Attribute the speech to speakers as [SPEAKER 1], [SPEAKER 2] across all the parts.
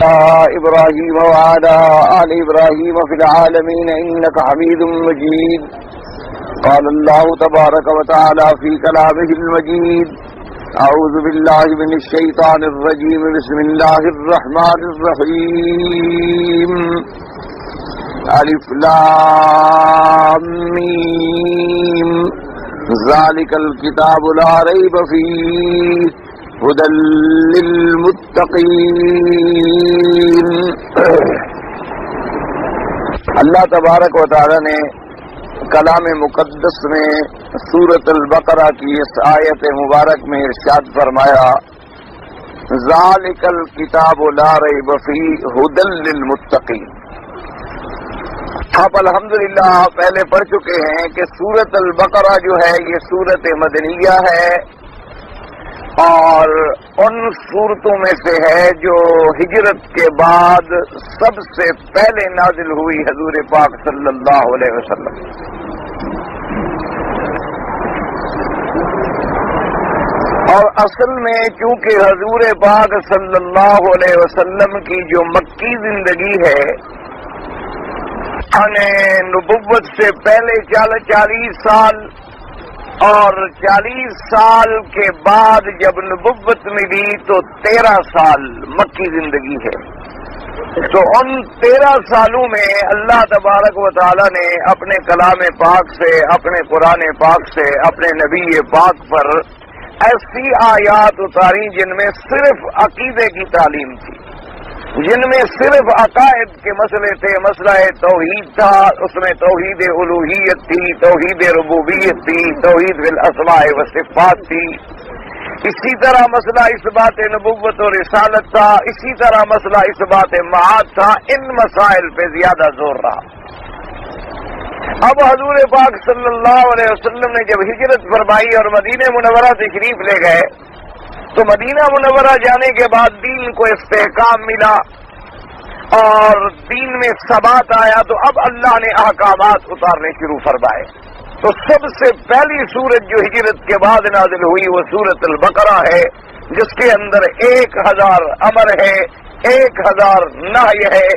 [SPEAKER 1] إبراهيم وعلى آل إبراهيم في العالمين إنك حميد مجيد. قال الله تبارك وتعالى في كلامه المجيد: أعوذ بالله من الشيطان الرجيم. بسم الله الرحمن الرحيم. ألف لام ميم. ذلك الكتاب لا ريب فيه هدى للمتقین. اللہ تبارک و تعالی نے کلام مقدس میں سورۃ البقرہ کی اس آیت مبارک میں ارشاد فرمایا: ذالک الکتاب لا ریب فیہ ھدی للمتقین. آپ الحمدللہ پہلے پڑھ چکے ہیں کہ سورۃ البقرہ جو ہے یہ سورۃ مدنیہ ہے اور ان صورتوں میں سے ہے جو ہجرت کے بعد سب سے پہلے نازل ہوئی حضور پاک صلی اللہ علیہ وسلم. اور اصل میں چونکہ حضور پاک صلی اللہ علیہ وسلم کی جو مکی زندگی ہے نبوت سے پہلے 40 سال اور 40 سال کے بعد جب نبوت ملی تو 13 سال مکی زندگی ہے. تو ان 13 سالوں میں اللہ تبارک و تعالی نے اپنے کلام پاک سے، اپنے قرآن پاک سے، اپنے نبی پاک پر ایسی آیات اتاری جن میں صرف عقیدے کی تعلیم تھی، جن میں صرف عقائد کے مسئلے تھے. مسئلہ توحید تھا، اس میں توحید الوہیت تھی، توحید ربوبیت تھی، توحید بالاسماء و صفات تھی. اسی طرح مسئلہ اس بات نبوت و رسالت تھا، اسی طرح مسئلہ اس بات معاد تھا. ان مسائل پہ زیادہ زور رہا. اب حضور پاک صلی اللہ علیہ وسلم نے جب ہجرت فرمائی اور مدینہ منورہ تشریف لے گئے تو مدینہ منورہ جانے کے بعد دین کو استحکام ملا اور دین میں ثبات آیا. تو اب اللہ نے احکامات اتارنے شروع فرمائے. تو سب سے پہلی سورت جو ہجرت کے بعد نازل ہوئی وہ سورۃ البقرہ ہے، جس کے اندر 1000 امر ہے، 1000 نہی ہے،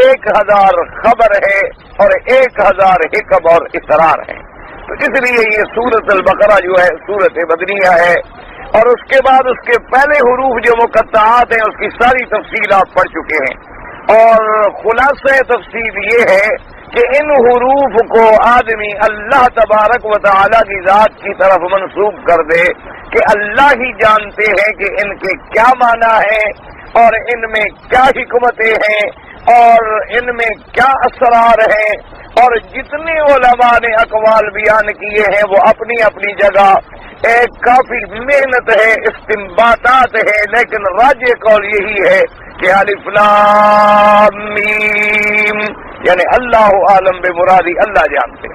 [SPEAKER 1] 1000 خبر ہے اور 1000 حکم اور اسرار ہے. تو اس لیے یہ سورۃ البقرہ جو ہے سورۃ مدنیہ ہے. اور اس کے بعد اس کے پہلے حروف جو مقطعات ہیں اس کی ساری تفصیل آپ پڑھ چکے ہیں. اور خلاصہ تفصیل یہ ہے کہ ان حروف کو آدمی اللہ تبارک و تعالی کی ذات کی طرف منسوب کر دے کہ اللہ ہی جانتے ہیں کہ ان کے کیا معنی ہے اور ان میں کیا حکمتیں ہیں اور ان میں کیا اسرار ہیں. اور جتنے علماء نے اقوال بیان کیے ہیں وہ اپنی اپنی جگہ ایک کافی محنت ہے، استنباطات ہے، لیکن راجح قول یہی ہے کہ الف لام میم یعنی اللہ عالم بمرادی، اللہ جانتے.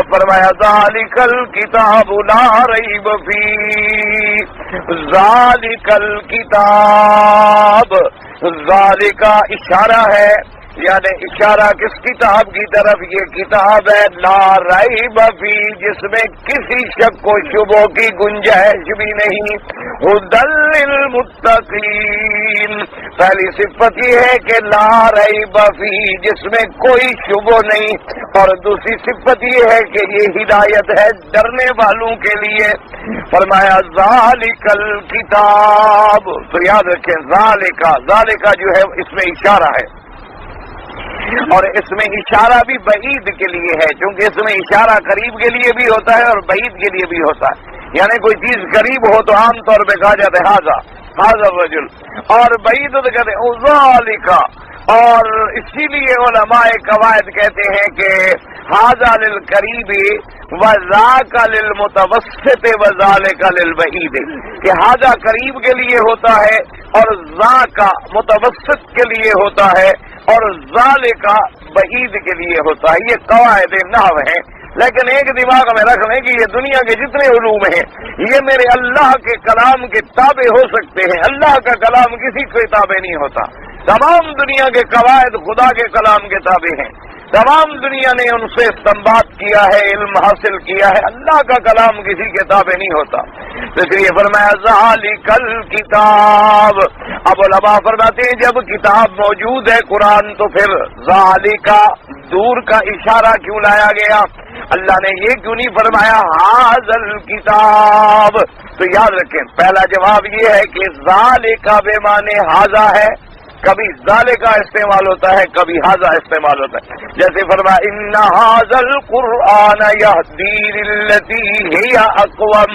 [SPEAKER 1] اب فرمایا ذالک الکتاب لا ریب فیہ. ذالک الکتاب، ذالک اشارہ ہے، یعنی اشارہ کس کتاب کی طرف؟ یہ کتاب ہے لا ریب فیہ، جس میں کسی شک و شبہ کی گنجائش بھی نہیں. ھدی للمتقین، پہلی صفت یہ ہے کہ لا ریب فیہ، جس میں کوئی شبہ نہیں. اور دوسری صفت یہ ہے کہ یہ ہدایت ہے ڈرنے والوں کے لیے. فرمایا ذالک الکتاب. تو یاد رکھیں ذالک جو ہے اس میں اشارہ ہے اور اس میں اشارہ بھی بعید کے لیے ہے، کیونکہ اس میں اشارہ قریب کے لیے بھی ہوتا ہے اور بعید کے لیے بھی ہوتا ہے. یعنی کوئی چیز قریب ہو تو عام طور پہ کہا جاتا ہے ھذا الرجل، اور بعید تو کہتے ہیں ذالک. اور اسی لیے علماء قواعد کہتے ہیں کہ ھذا للقریب وذاک للمتوسط وذالک للبعید، کہ ھذا قریب کے لیے ہوتا ہے اور ذاک متوسط کے لیے ہوتا ہے اور ذالک بعید کے لیے ہوتا ہے. یہ قواعد نحو ہیں. لیکن ایک دماغ میں رکھ لیں کہ یہ دنیا کے جتنے علوم ہیں یہ میرے اللہ کے کلام کے تابع ہو سکتے ہیں. اللہ کا کلام کسی کے تابع نہیں ہوتا. تمام دنیا کے قواعد خدا کے کلام کے تابع ہیں. تمام دنیا نے ان سے استنباط کیا ہے، علم حاصل کیا ہے، اللہ کا کلام کسی کتاب میں نہیں ہوتا، اس لیے فرمایا ذالک الکتاب۔ اب علماء فرماتے ہیں جب کتاب موجود ہے قرآن تو پھر ذالک دور کا اشارہ کیوں لایا گیا؟ اللہ نے یہ کیوں نہیں فرمایا ھذا الکتاب؟ تو یاد رکھیں پہلا جواب یہ ہے کہ ذالک بے معنی ھذا ہے، کبھی ذالکا استعمال ہوتا ہے، کبھی ھذا استعمال ہوتا ہے، جیسے فرمایا ان ھذا القرآن یہدی للتی ہی اقوم،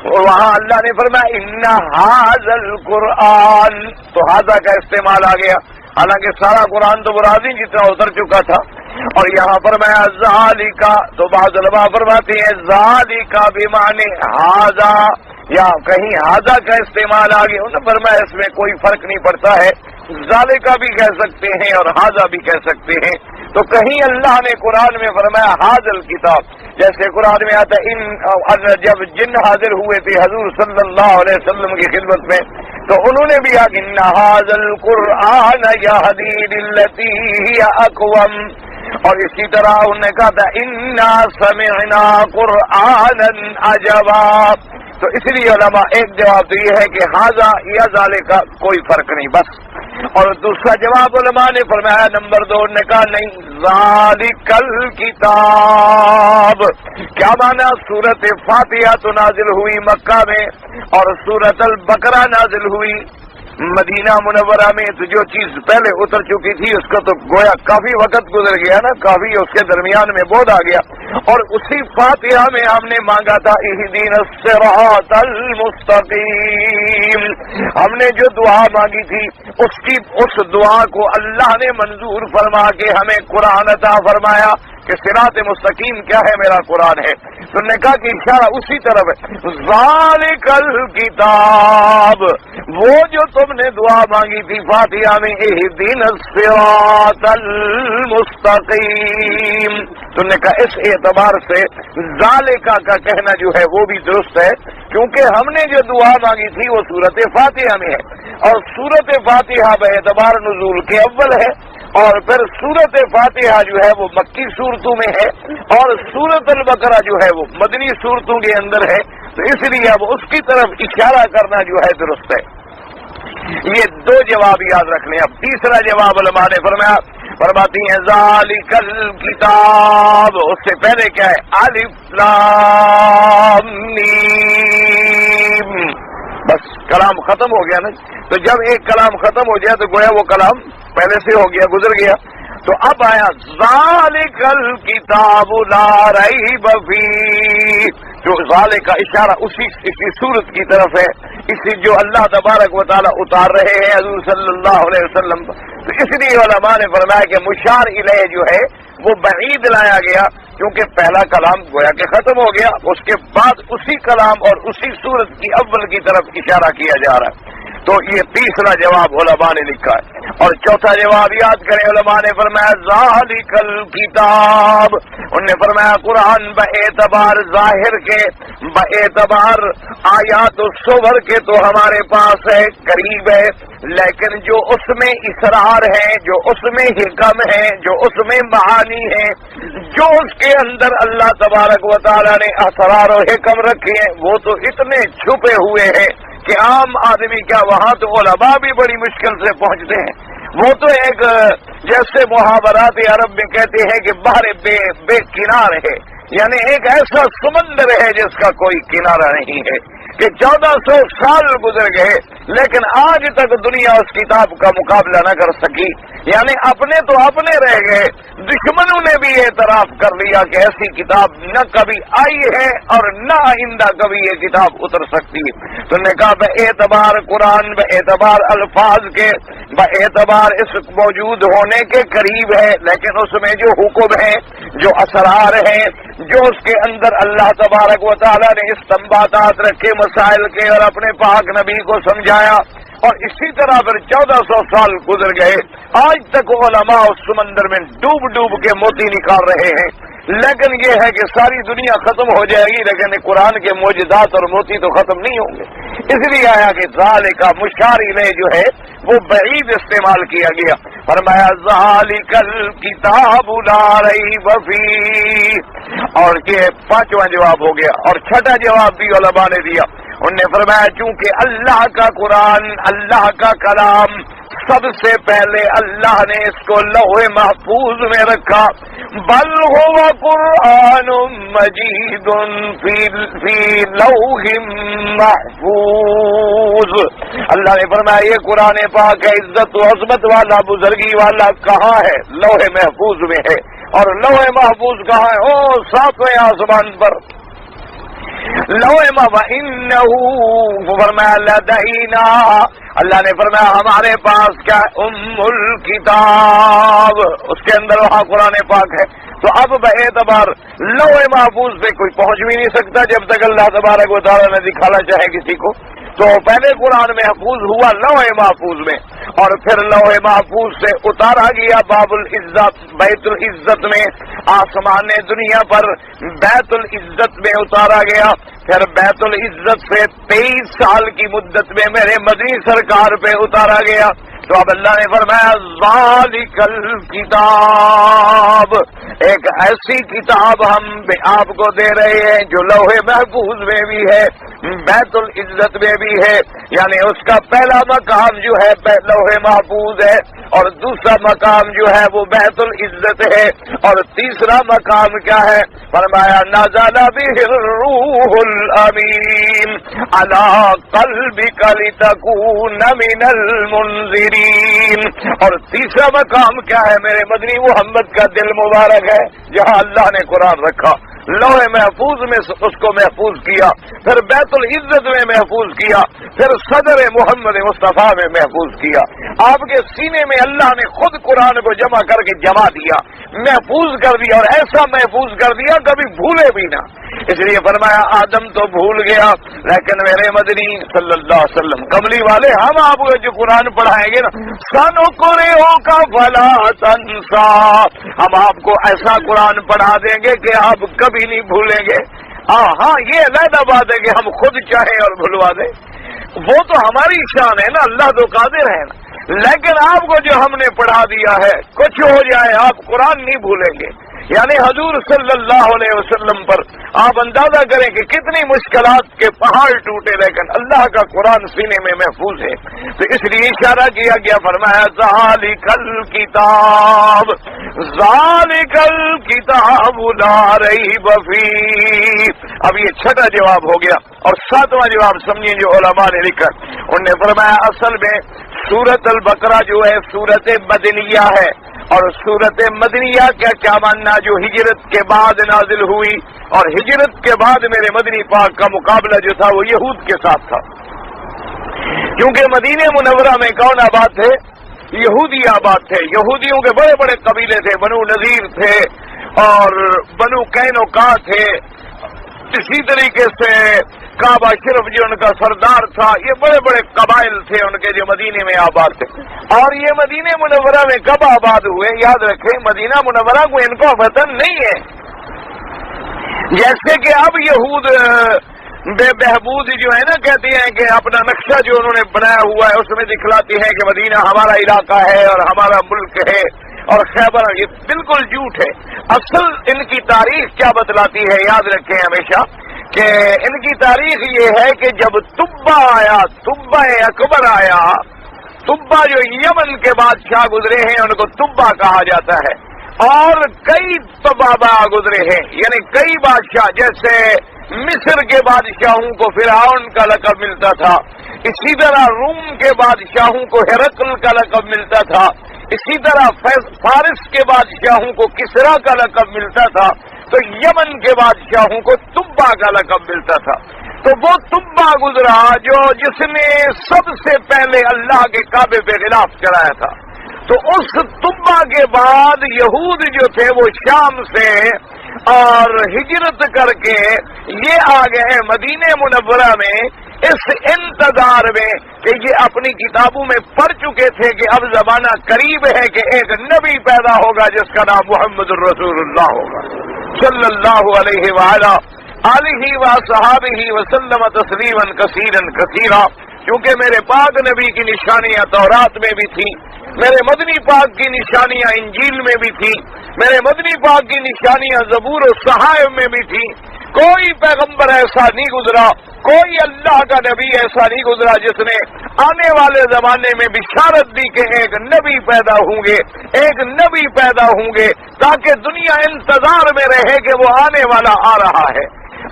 [SPEAKER 1] وہاں اللہ نے فرمایا ان ھذا القرآن، تو ھذا کا استعمال آ گیا، حالانکہ سارا قرآن تو برازی جتنا اتر چکا تھا، اور یہاں فرمایا ذالکا، تو بعض علماء فرماتے ہیں ذالکا بمعنی ھذا، یا کہیں ھذا کا استعمال آ گیا، انہوں نے فرمایا اس میں کوئی فرق نہیں پڑتا ہے، ذالکا بھی کہہ سکتے ہیں اور ھذا بھی کہہ سکتے ہیں، تو کہیں اللہ نے قرآن میں فرمایا ھذا الکتاب، جیسے قرآن میں آتا ہے ان جب جن حاضر ہوئے تھے حضور صلی اللہ علیہ وسلم کی خدمت میں تو انہوں نے بھی کہا کہ ان ھذا القرآن یہدی للتی ہی اقوم، اور اسی طرح انہوں نے کہا تھا انا سمعنا قرآنا عجبا، تو اس لیے علماء ایک جواب تو یہ ہے کہ ھذا یا ذالکا کوئی فرق نہیں بس، اور دوسرا جواب علماء نے فرمایا نمبر 2 نے کہا نہیں ذالک الکتاب، کیا معنی؟ سورت فاتحہ تو نازل ہوئی مکہ میں اور سورت البقرہ نازل ہوئی مدینہ منورہ میں، تو جو چیز پہلے اتر چکی تھی اس کا تو گویا کافی وقت گزر گیا نا، کافی اس کے درمیان میں بہت آ گیا، اور اسی فاتحہ میں ہم نے مانگا تھا اہدینا الصراط المستقیم، ہم نے جو دعا مانگی تھی اس دعا کو اللہ نے منظور فرما کے ہمیں قرآن عطا فرمایا کہ صراط مستقیم کیا ہے؟ میرا قرآن ہے، تو نے کہا کہ اشارہ اسی طرف ہے، ذالک الکتاب، وہ جو تم نے دعا مانگی تھی فاتحہ میں اہدینا الصراط المستقیم، تو نے کہا اس اعتبار سے ذالکا کا کہنا جو ہے وہ بھی درست ہے، کیونکہ ہم نے جو دعا مانگی تھی وہ سورت فاتحہ میں ہے، اور سورت فاتحہ باعتبار نزول کے اول ہے، اور پھر سورت فاتحہ جو ہے وہ مکی صورتوں میں ہے، اور سورت البقرہ جو ہے وہ مدنی صورتوں کے اندر ہے، تو اس لیے اب اس کی طرف اشارہ کرنا جو ہے درست ہے۔ یہ 2 جواب یاد رکھ لیں۔ اب تیسرا جواب علماء نے فرماتی ہیں ذالک الکتاب، اس سے پہلے کیا ہے؟ الف لام میم، بس کلام ختم ہو گیا نا، تو جب ایک کلام ختم ہو جائے تو گویا وہ کلام پہلے سے ہو گیا، گزر گیا، تو اب آیا ذالک الکتاب لا ریب فیہ، جو ذالک کا اشارہ اسی صورت کی طرف ہے، اسی جو اللہ تبارک و تعالی اتار رہے ہیں حضور صلی اللہ علیہ وسلم، تو اس لیے علماء نے فرمایا کہ مشار الیہ جو ہے وہ بعید لایا گیا، کیونکہ پہلا کلام گویا کہ ختم ہو گیا، اس کے بعد اسی کلام اور اسی صورت کی اول کی طرف اشارہ کیا جا رہا ہے، تو یہ تیسرا جواب علماء نے لکھا ہے۔ اور چوتھا جواب یاد کریں، علماء نے فرمایا ذالک الکتاب، انہوں نے فرمایا قرآن باعتبار ظاہر کے، باعتبار آیات و صور کے تو ہمارے پاس ہے، قریب ہے، لیکن جو اس میں اسرار ہے، جو اس میں حکم ہے، جو اس میں معانی ہے، جو اس کے اندر اللہ تبارک و تعالی نے اسرار و حکم رکھے ہیں، وہ تو اتنے چھپے ہوئے ہیں کہ عام آدمی کیا وہاں تو علماء بھی بڑی مشکل سے پہنچتے ہیں، وہ تو ایک جیسے محاورات عرب میں کہتے ہیں کہ بحر بے کنار ہے، یعنی ایک ایسا سمندر ہے جس کا کوئی کنارہ نہیں ہے، کہ 1400 سال گزر گئے لیکن آج تک دنیا اس کتاب کا مقابلہ نہ کر سکی، یعنی اپنے تو اپنے رہ گئے، دشمنوں نے بھی اعتراف کر لیا کہ ایسی کتاب نہ کبھی آئی ہے اور نہ آئندہ کبھی یہ کتاب اتر سکتی ہے۔ تو نے کہا بے اعتبار قرآن، بے اعتبار الفاظ کے، بے اعتبار اس موجود ہونے کے قریب ہے، لیکن اس میں جو حکم ہے، جو اسرار ہیں، جو اس کے اندر اللہ تبارک و تعالی نے استنباطات رکھے مسائل کے اور اپنے پاک نبی کو سمجھایا، اور اسی طرح پھر 1400 سال گزر گئے، آج تک علماء اس سمندر میں ڈوب ڈوب کے موتی نکال رہے ہیں، لیکن یہ ہے کہ ساری دنیا ختم ہو جائے گی لیکن قرآن کے معجزات اور موتی تو ختم نہیں ہوں گے. اس لیے آیا کہ ذالک مشار الیہ جو ہے وہ بعید استعمال کیا گیا. فرمایا ذالک الکتاب لا ریب فیہ، اور یہ پانچواں جواب ہو گیا. اور چھٹا جواب بھی علماء نے دیا. انہوں نے فرمایا چونکہ اللہ کا قرآن، اللہ کا کلام، سب سے پہلے اللہ نے اس کو لوح محفوظ میں رکھا. بل هو قرآن مجید فی لوح محفوظ. اللہ نے فرمایا یہ قرآن پاک ہے، عزت و عظمت والا، بزرگی والا. کہاں ہے؟ لوح محفوظ میں ہے. اور لوح محفوظ کہاں ہے؟ او ساتویں آسمان پر. لوح محفوظ فرمایا لدینا، اللہ نے فرمایا ہمارے پاس کیا ام الکتاب، اس کے اندر وہاں قرآن پاک ہے. تو اب باعتبار لوح محفوظ پہ کوئی پہنچ بھی نہیں سکتا جب تک اللہ تبارک و تعالیٰ نے دکھانا چاہے کسی کو. تو پہلے قرآن محفوظ ہوا لوح محفوظ میں، اور پھر لوح محفوظ سے اتارا گیا باب العزت، بیت العزت میں. آسمان دنیا پر بیت العزت میں اتارا گیا. پھر بیت العزت سے 23 سال کی مدت میں میرے مدنی سرکار پہ اتارا گیا. تو اب اللہ نے فرمایا ذالک الکتاب، ایک ایسی کتاب ہم آپ کو دے رہے ہیں جو لوح محفوظ میں بھی ہے، بیت العزت میں بھی ہے. یعنی اس کا پہلا مقام جو ہے لوح محفوظ ہے، اور دوسرا مقام جو ہے وہ بیت العزت ہے، اور تیسرا مقام کیا ہے؟ فرمایا نزل به الروح الامین علی قلبک لتکون من المنذرین. اور تیسرا مقام کیا ہے؟ میرے مدنی محمد کا دل مبارک ہے جہاں اللہ نے قرآن رکھا. لوح محفوظ میں اس کو محفوظ کیا، پھر بیت العزت میں محفوظ کیا، پھر صدر محمد مصطفیٰ میں محفوظ کیا. آپ کے سینے میں اللہ نے خود قرآن کو جمع کر کے جمع دیا، محفوظ کر دیا، اور ایسا محفوظ کر دیا کبھی بھولے بھی نہ. اس لیے فرمایا آدم تو بھول گیا لیکن میرے مدنی صلی اللہ علیہ وسلم کملی والے ہم آپ کو جو قرآن پڑھائیں گے نا، سنقرئک فلا تنسا، ہم آپ کو ایسا قرآن پڑھا دیں گے کہ آپ کبھی نہیں بھولیں گے. ہاں یہ علیحدہ بات ہے کہ ہم خود چاہیں اور بھلوا دیں، وہ تو ہماری شان ہے نا، اللہ تو قادر ہے نا. لیکن آپ کو جو ہم نے پڑھا دیا ہے کچھ ہو جائے آپ قرآن نہیں بھولیں گے. یعنی حضور صلی اللہ علیہ وسلم پر آپ اندازہ کریں کہ کتنی مشکلات کے پہاڑ ٹوٹے لیکن اللہ کا قرآن سینے میں محفوظ ہے. تو اس لیے اشارہ کیا گیا، فرمایا ذالک الکتاب، ذالک الکتاب لا ریب فیہ. اب یہ چھٹا جواب ہو گیا. اور ساتواں جواب سمجھیں جو علماء نے لکھا، انہوں نے فرمایا اصل میں سورۃ البقرہ جو ہے سورۃ مدنیہ ہے، اور سورۃ مدنیہ کا کیا ماننا جو ہجرت کے بعد نازل ہوئی، اور ہجرت کے بعد میرے مدنی پاک کا مقابلہ جو تھا وہ یہود کے ساتھ تھا. کیونکہ مدینہ منورہ میں کون آباد تھے؟ یہودی آباد تھے. یہودیوں کے بڑے بڑے قبیلے تھے، بنو نذیر تھے اور بنو قینقاع تھے. اسی طریقے سے کعبہ شرف جو ان کا سردار تھا، یہ بڑے بڑے قبائل تھے ان کے جو مدینے میں آباد تھے. اور یہ مدینہ منورہ میں کب آباد ہوئے؟ یاد رکھیں مدینہ منورہ کو ان کا وطن نہیں ہے. جیسے کہ اب یہود بے بہبود جو ہے نا کہتی ہیں کہ اپنا نقشہ جو انہوں نے بنایا ہوا ہے اس میں دکھلاتی ہے کہ مدینہ ہمارا علاقہ ہے اور ہمارا ملک ہے، اور خیبر. یہ بالکل جھوٹ ہے. اصل ان کی تاریخ کیا بتلاتی ہے یاد رکھیں ہمیشہ کہ ان کی تاریخ یہ ہے کہ جب تبا آیا، تبا اکبر آیا، تبا جو یمن کے بادشاہ گزرے ہیں ان کو تبا کہا جاتا ہے، اور کئی تبابا گزرے ہیں یعنی کئی بادشاہ، جیسے مصر کے بادشاہوں کو فرعون کا لقب ملتا تھا، اسی طرح روم کے بادشاہوں کو ہرقل کا لقب ملتا تھا، اسی طرح فارس کے بادشاہوں کو کسرا کا لقب ملتا تھا، تو یمن کے بادشاہوں کو تبا کا لقب ملتا تھا. تو وہ تبا گزرا جس نے سب سے پہلے اللہ کے کعبے پہ غلاف چڑھایا تھا. تو اس تبا کے بعد یہود جو تھے وہ شام سے اور ہجرت کر کے یہ آ گئے مدینہ منورہ میں، اس انتظار میں کہ یہ اپنی کتابوں میں پڑھ چکے تھے کہ اب زمانہ قریب ہے کہ ایک نبی پیدا ہوگا جس کا نام محمد الرسول اللہ ہوگا. صلی اللہ علیہ وآلہ آلہ وصحابہ وسلم تسلیما کثیرا کثیرا. کیونکہ میرے پاک نبی کی نشانیاں تورات میں بھی تھی، میرے مدنی پاک کی نشانیاں انجیل میں بھی تھی، میرے مدنی پاک کی نشانیاں زبور و صحائف میں بھی تھی. کوئی پیغمبر ایسا نہیں گزرا، کوئی اللہ کا نبی ایسا نہیں گزرا جس نے آنے والے زمانے میں بشارت دی کہ ایک نبی پیدا ہوں گے، ایک نبی پیدا ہوں گے، تاکہ دنیا انتظار میں رہے کہ وہ آنے والا آ رہا ہے.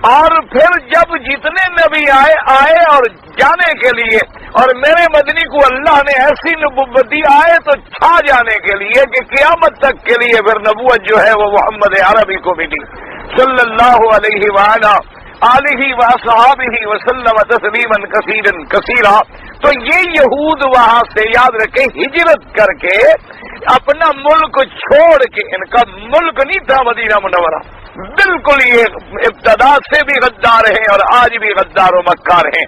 [SPEAKER 1] اور پھر جب جتنے نبی آئے اور جانے کے لیے، اور میرے مدنی کو اللہ نے ایسی نبوت دی آئے تو چھا جانے کے لیے کہ قیامت تک کے لیے پھر نبوت جو ہے وہ محمد عربی کو ملی صلی اللہ علیہ وآلہ آلہ وصحابہ وسلم تسلیما کثیرا کثیرا. تو یہ یہود وہاں سے یاد رکھیں ہجرت کر کے اپنا ملک چھوڑ کے، ان کا ملک نہیں تھا مدینہ منورہ، بالکل یہ ابتدا سے بھی غدار ہیں اور آج بھی غدار و مکار ہیں.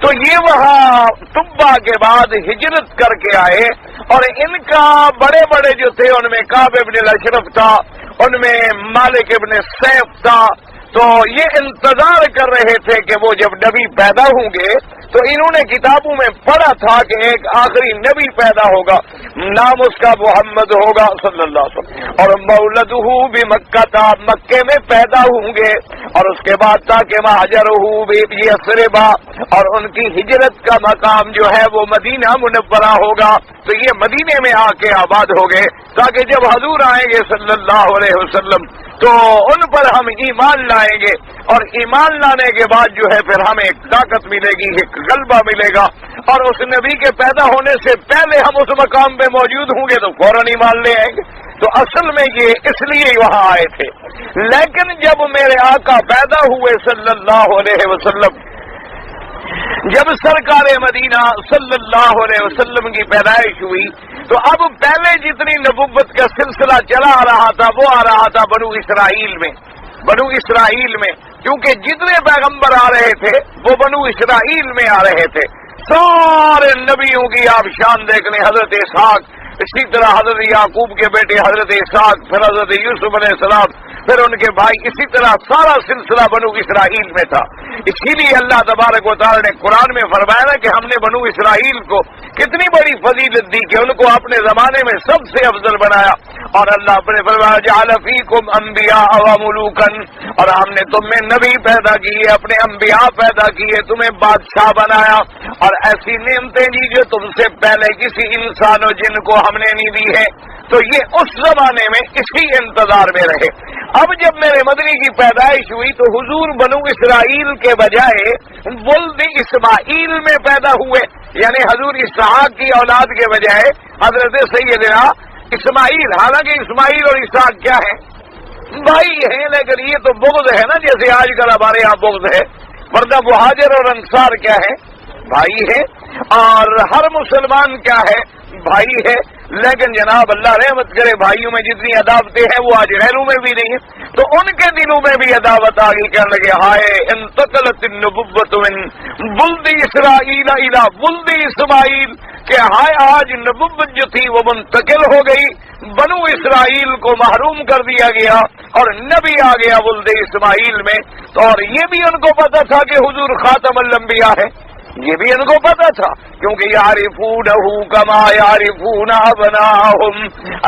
[SPEAKER 1] تو یہ وہاں طبا کے بعد ہجرت کر کے آئے، اور ان کا بڑے بڑے جو تھے ان میں کعب ابن الاشرف تھا، ان میں مالک ابن سیف تھا. تو یہ انتظار کر رہے تھے کہ وہ جب نبی پیدا ہوں گے تو انہوں نے کتابوں میں پڑھا تھا کہ ایک آخری نبی پیدا ہوگا، نام اس کا محمد ہوگا صلی اللہ علیہ وسلم، اور مولدہ بمکہ تھا، مکے میں پیدا ہوں گے، اور اس کے بعد تھا کہ مہاجرہ یثربا، اور ان کی ہجرت کا مقام جو ہے وہ مدینہ منورہ ہوگا. تو یہ مدینے میں آ کے آباد ہو گئے تاکہ جب حضور آئیں گے صلی اللہ علیہ وسلم تو ان پر ہم ایمان لائیں گے، اور ایمان لانے کے بعد جو ہے پھر ہمیں ایک طاقت ملے گی، ایک غلبہ ملے گا، اور اس نبی کے پیدا ہونے سے پہلے ہم اس مقام پہ موجود ہوں گے تو فوراً ایمان لے آئیں گے. تو اصل میں یہ اس لیے وہاں آئے تھے. لیکن جب میرے آقا پیدا ہوئے صلی اللہ علیہ وسلم، جب سرکار مدینہ صلی اللہ علیہ وسلم کی پیدائش ہوئی تو اب پہلے جتنی نبوت کا سلسلہ چلا آ رہا تھا وہ آ رہا تھا بنو اسرائیل میں، کیونکہ جتنے پیغمبر آ رہے تھے وہ بنو اسرائیل میں آ رہے تھے. سارے نبیوں کی آپ شان دیکھ لیں، حضرت اسحاق، اسی طرح حضرت یعقوب کے بیٹے حضرت اسحاق، پھر حضرت یوسف علیہ السلام، پھر ان کے بھائی، اسی طرح سارا سلسلہ بنو اسرائیل میں تھا. اسی لیے اللہ تبارک و تعالی نے قرآن میں فرمایا نا کہ ہم نے بنو اسرائیل کو کتنی بڑی فضیلت دی کہ ان کو اپنے زمانے میں سب سے افضل بنایا. اور اللہ اپنے فرمایا جعل فیکم انبیاء و ملوکا، اور ہم نے تم میں نبی پیدا کیے، اپنے انبیاء پیدا کیے، تمہیں بادشاہ بنایا، اور ایسی نعمتیں دی جو تم سے پہلے کسی انسان و جن کو ہم نے نہیں دی ہے. تو یہ اس زمانے میں اسی انتظار میں رہے. اب جب میرے مدنی کی پیدائش ہوئی تو حضور بنو اسرائیل کے بجائے ولد اسماعیل میں پیدا ہوئے، یعنی حضور اسحاق کی اولاد کے بجائے حضرت سیدنا اسماعیل. حالانکہ اسماعیل اور اسحاق کیا ہیں؟ بھائی ہیں، لیکن یہ تو بغض ہے نا، جیسے آج کل ہمارے یہاں بغض ہے. ورنہ مہاجر اور انصار کیا ہے؟ بھائی ہے. اور ہر مسلمان کیا ہے؟ بھائی ہے. لیکن جناب اللہ رحمت کرے، بھائیوں میں جتنی عداوتیں ہیں وہ آج غیروں میں بھی نہیں ہیں، تو ان کے دلوں میں بھی عداوت آ گئی. کہنے لگے ہائے انتقلت النبوۃ من ولد اسرائیل الی ولد اسماعیل، کہ ہائے آج نبوت جو تھی وہ منتقل ہو گئی، بنو اسرائیل کو محروم کر دیا گیا اور نبی آ گیا ولد اسماعیل میں. تو اور یہ بھی ان کو پتا تھا کہ حضور خاتم الانبیاء ہے، یہ بھی ان کو پتا تھا، کیونکہ یعرفونہ کما یعرفون ابناءہم.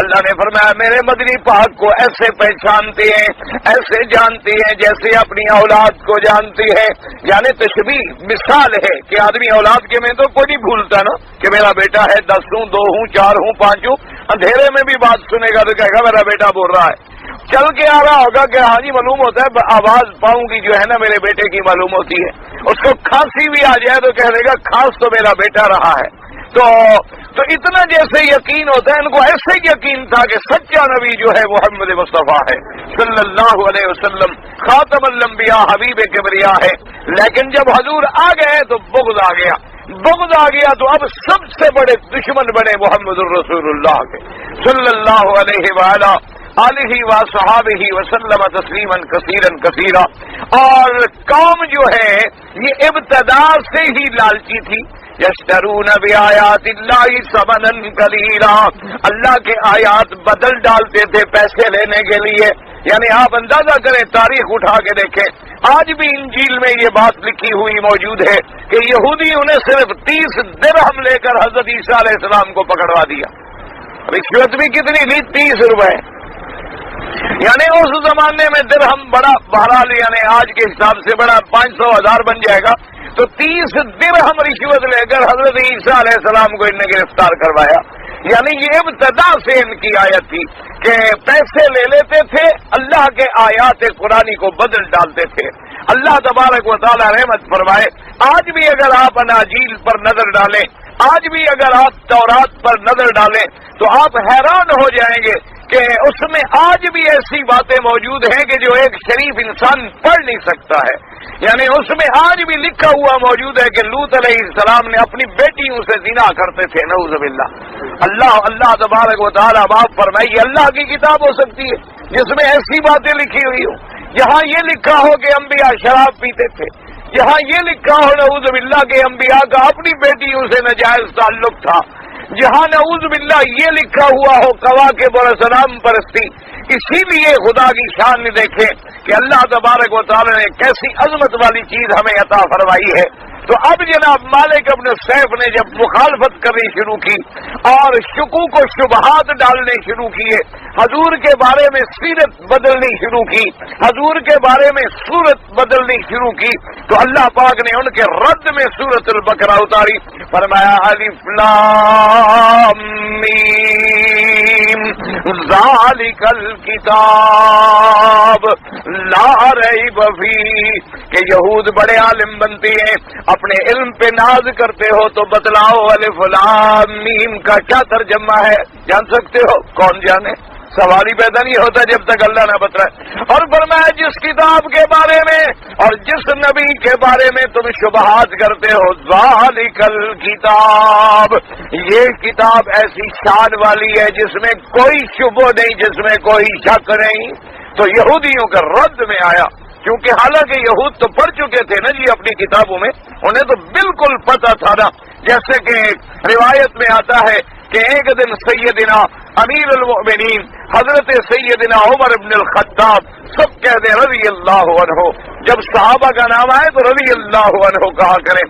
[SPEAKER 1] اللہ نے فرمایا میرے مدنی پاک کو ایسے پہچانتے ہیں، ایسے جانتے ہیں جیسے اپنی اولاد کو جانتے ہیں. یعنی تشبیہ مثال ہے کہ آدمی اولاد کے میں تو کوئی نہیں بھولتا نا کہ میرا بیٹا ہے، 10 ہوں، 2 ہوں، 4 ہوں، 5 ہوں. اندھیرے میں بھی بات سنے گا تو کہے گا میرا بیٹا بول رہا ہے. چل کے آ رہا ہوگا کہ ہاں جی معلوم ہوتا ہے، آواز پاؤں کی جو ہے نا میرے بیٹے کی معلوم ہوتی ہے. اس کو کھانسی بھی آ جائے تو کہہ دے گا کھانس تو میرا بیٹا رہا ہے. تو اتنا جیسے یقین ہوتا ہے، ان کو ایسے یقین تھا کہ سچا نبی جو ہے محمد مصطفیٰ ہے صلی اللہ علیہ وسلم، خاتم الانبیاء، حبیب کبریا ہے. لیکن جب حضور آ گئے تو بغض آ گیا تو اب سب سے بڑے دشمن بنے محمد الرسول اللہ کے صلی اللہ علیہ وآلہ آلہ وصحابہ وسلم تسلیما کثیرا کثیرا. اور قوم جو ہے یہ ابتدا سے ہی لالچی تھی. یشترون بآیات اللہ ثمنا قلیلا، اللہ کے آیات بدل ڈالتے تھے پیسے لینے کے لیے. یعنی آپ اندازہ کریں، تاریخ اٹھا کے دیکھیں، آج بھی انجیل میں یہ بات لکھی ہوئی موجود ہے کہ یہودیوں نے صرف 30 درہم لے کر حضرت عیسیٰ علیہ السلام کو پکڑوا دیا۔ رشوت بھی کتنی لی؟ 30 روپے۔ یعنی اس زمانے میں درہم بڑا، بہرحال یعنی آج کے حساب سے بڑا 500,000 بن جائے گا، تو 30 درہم رشوت لے کر حضرت عیسیٰ علیہ السلام کو ان نے گرفتار کروایا۔ یعنی یہ ابتدا سے ان کی آیت تھی کہ پیسے لے لیتے تھے، اللہ کے آیات قرآنی کو بدل ڈالتے تھے۔ اللہ تبارک و تعالی رحمت فرمائے، آج بھی اگر آپ اناجیل پر نظر ڈالیں، آج بھی اگر آپ تورات پر نظر ڈالیں، تو آپ حیران ہو جائیں گے کہ اس میں آج بھی ایسی باتیں موجود ہیں کہ جو ایک شریف انسان پڑھ نہیں سکتا ہے۔ یعنی اس میں آج بھی لکھا ہوا موجود ہے کہ لوط علیہ السلام نے اپنی بیٹیوں سے زنا کرتے تھے، نعوذ باللہ۔ اللہ تبارک و تعالیٰ آپ فرمائیے، اللہ کی کتاب ہو سکتی ہے جس میں ایسی باتیں لکھی ہوئی ہوں؟ یہاں یہ لکھا ہو کہ انبیاء شراب پیتے تھے، یہاں یہ لکھا ہو نعوذ باللہ کہ انبیاء کا اپنی بیٹیوں سے ناجائز تعلق تھا، جہاں نعوذ باللہ یہ لکھا ہوا ہو کواکب اور صنم پرستی۔ اسی لیے خدا کی شان نے دیکھے کہ اللہ تبارک و تعالی نے کیسی عظمت والی چیز ہمیں عطا فرمائی ہے۔ تو اب جناب مالک ابن سیف نے جب مخالفت کرنی شروع کی اور شکوک و شبہات ڈالنے شروع کیے، حضور کے بارے میں سیرت بدلنی شروع کی، حضور کے بارے میں صورت بدلنی شروع کی، تو اللہ پاک نے ان کے رد میں سورۃ البقرہ اتاری، فرمایا الف لام میم ذالک الکتاب لا ریب فیہ، کہ یہود بڑے عالم بنتی ہیں، اپنے علم پہ ناز کرتے ہو تو بتلاؤ الف لام میم کا کیا ترجمہ ہے؟ جان سکتے ہو؟ کون جانے؟ سوال ہی پیدا نہیں ہوتا جب تک اللہ نہ بتلائے۔ اور فرمایا جس کتاب کے بارے میں اور جس نبی کے بارے میں تم شبہات کرتے ہو، ذالک الکتاب، یہ کتاب ایسی شان والی ہے جس میں کوئی شبہ نہیں، جس میں کوئی شک نہیں۔ تو یہودیوں کا رد میں آیا، کیونکہ حالانکہ یہود تو پڑھ چکے تھے نا جی اپنی کتابوں میں، انہیں تو بالکل پتہ تھا نا، جیسے کہ روایت میں آتا ہے کہ ایک دن سیدنا امیر المؤمنین حضرت سیدنا عمر بن الخطاب، سب کہتے ہیں رضی اللہ عنہ، جب صحابہ کا نام آئے تو رضی اللہ عنہ کہا کریں۔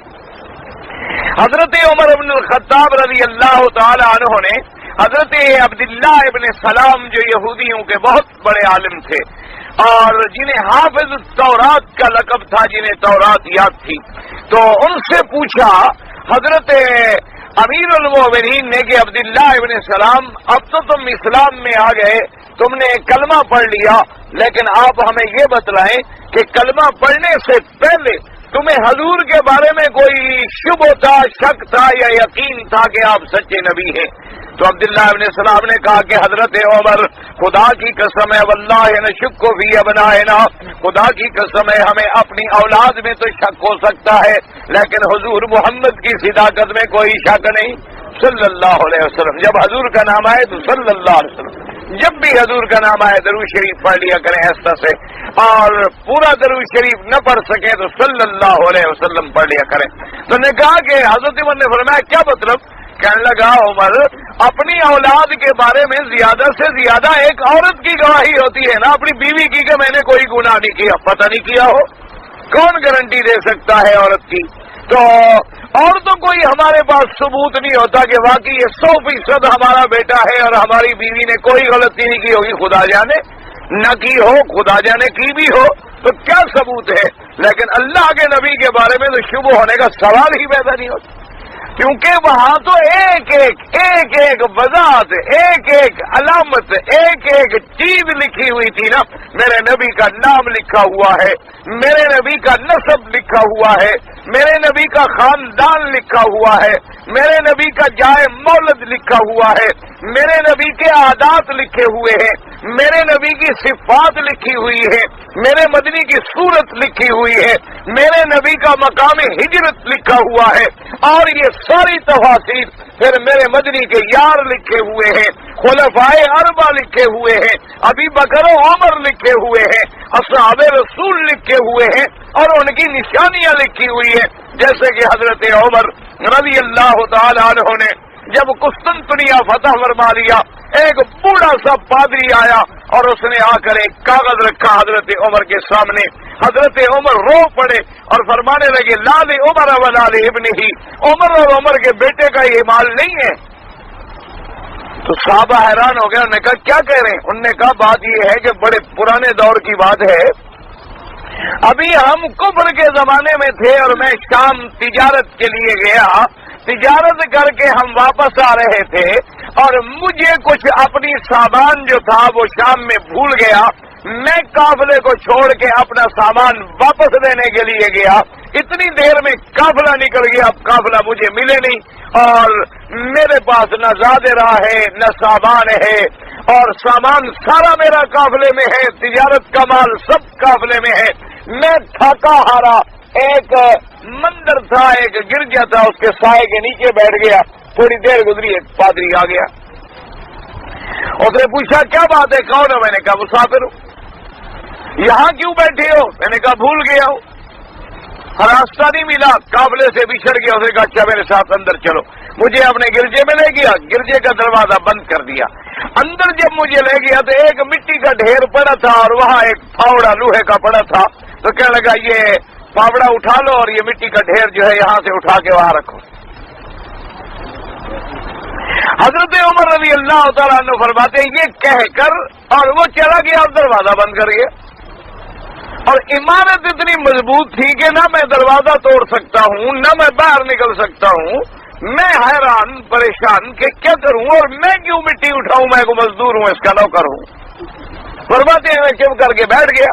[SPEAKER 1] حضرت عمر بن الخطاب رضی اللہ تعالی عنہ نے حضرت عبداللہ ابن سلام، جو یہودیوں کے بہت بڑے عالم تھے اور جنہیں حافظ التورات کا لقب تھا، جنہیں تورات یاد تھی، تو ان سے پوچھا حضرت امیر المؤمنین نے کہ عبداللہ ابن سلام، اب تو تم اسلام میں آ گئے، تم نے کلمہ پڑھ لیا، لیکن آپ ہمیں یہ بتلائیں کہ کلمہ پڑھنے سے پہلے تمہیں حضور کے بارے میں کوئی شبہ تھا، شک تھا یا یقین تھا کہ آپ سچے نبی ہیں؟ تو عبداللہ ابن سلام نے کہا کہ حضرت عمر، خدا کی قسم ہے واللہ نشک فی ابنائنا، خدا کی قسم ہے ہمیں اپنی اولاد میں تو شک ہو سکتا ہے، لیکن حضور محمد کی صداقت میں کوئی شک نہیں، صلی اللہ علیہ وسلم۔ جب حضور کا نام آئے تو صلی اللہ علیہ وسلم، جب بھی حضور کا نام آئے درود شریف پڑھ لیا کریں ایسا سے، اور پورا درود شریف نہ پڑھ سکے تو صلی اللہ علیہ وسلم پڑھ لیا کریں۔ تو نے کہا کہ حضرت عمر نے فرمایا کیا مطلب؟ کہنے لگا عمر، اپنی اولاد کے بارے میں زیادہ سے زیادہ ایک عورت کی گواہی ہوتی ہے نا، اپنی بیوی کی کہ میں نے کوئی گناہ نہیں کیا، پتہ نہیں کیا ہو، کون گارنٹی دے سکتا ہے عورت کی؟ تو اور تو کوئی ہمارے پاس ثبوت نہیں ہوتا کہ واقعی یہ 100% ہمارا بیٹا ہے اور ہماری بیوی نے کوئی غلطی نہیں کی ہوگی، خدا جانے نہ کی ہو، خدا جانے کی بھی ہو، تو کیا ثبوت ہے؟ لیکن اللہ کے نبی کے بارے میں تو شبہ ہونے کا سوال ہی پیدا نہیں ہوتا، کیونکہ وہاں تو ایک ایک وضاحت، ایک ایک علامت، ایک ایک چیز لکھی ہوئی تھی نا۔ میرے نبی کا نام لکھا ہوا ہے، میرے نبی کا نسب لکھا ہوا ہے، میرے نبی کا خاندان لکھا ہوا ہے، میرے نبی کا جائے مولد لکھا ہوا ہے، میرے نبی کے عادات لکھے ہوئے ہیں، میرے نبی کی صفات لکھی ہوئی ہے، میرے مدنی کی صورت لکھی ہوئی ہے، میرے نبی کا مقام ہجرت لکھا ہوا ہے، اور یہ ساری تفاصیل پھر میرے مدنی کے یار لکھے ہوئے ہیں، خلفائے اربعہ لکھے ہوئے ہیں، ابی بکر و عمر لکھے ہوئے ہیں، اصحاب رسول لکھے ہوئے ہیں، اور ان کی نشانیاں لکھی ہوئی ہیں۔ جیسے کہ حضرت عمر رضی اللہ تعالی عنہ نے جب قسطنطنیہ فتح فرما لیا، ایک بوڑھا سا پادری آیا اور اس نے آ کر ایک کاغذ رکھا حضرت عمر کے سامنے. حضرت عمر رو پڑے اور فرمانے لگے لال عمر و لال ابن ہی، عمر اور عمر کے بیٹے کا یہ مال نہیں ہے. تو صحابہ حیران ہو گئے. انہوں نے کہا کیا کہہ رہے ہیں؟ انہوں نے کہا بات یہ ہے کہ بڑے پرانے دور کی بات ہے، ابھی ہم کفر کے زمانے میں تھے اور میں شام تجارت کے لیے گیا، تجارت کر کے ہم واپس آ رہے تھے اور مجھے کچھ اپنی سامان جو تھا وہ شام میں بھول گیا. میں قافلے کو چھوڑ کے اپنا سامان واپس لینے کے لیے گیا، اتنی دیر میں قافلہ نکل گیا، اب قافلہ مجھے ملے نہیں اور میرے پاس نہ زادرہ ہے نہ سامان ہے، اور سامان سارا میرا قافلے میں ہے، تجارت کا مال سب قافلے میں ہے. میں تھکا ہارا ایک مندر تھا، ایک گرجا تھا، اس کے سائے کے نیچے بیٹھ گیا. تھوڑی دیر گزری ایک پادری آ گیا. اس نے پوچھا کیا بات ہے، کون ہو؟ میں نے کہا مسافر ہوں. یہاں کیوں بیٹھے ہو؟ میں نے کہا بھول گیا ہوں، راستہ نہیں ملا، قافلے سے بچھڑ گیا. اس نے کہا اچھا میرے ساتھ اندر چلو. مجھے اپنے گرجے میں لے گیا، گرجے کا دروازہ بند کر دیا. اندر جب مجھے لے گیا تو ایک مٹی کا ڈھیر پڑا تھا اور وہاں ایک پھاوڑا لوہے کا پڑا تھا. تو کہنے لگا یہ پھاوڑا اٹھا لو اور یہ مٹی کا ڈھیر جو ہے یہاں سے اٹھا کے وہاں رکھو. حضرت عمر رضی اللہ تعالیٰ عنہ فرماتے ہیں یہ کہہ کر اور وہ چلا گیا اور دروازہ بند کر گیا. اور عمارت اتنی مضبوط تھی کہ نہ میں دروازہ توڑ سکتا ہوں نہ میں باہر نکل سکتا ہوں. میں حیران پریشان کہ کیا کروں اور میں کیوں مٹی اٹھاؤں، میں کو مزدور ہوں، اس کا نوکر ہوں. فرماتے ہیں میں چپ کر کے بیٹھ گیا.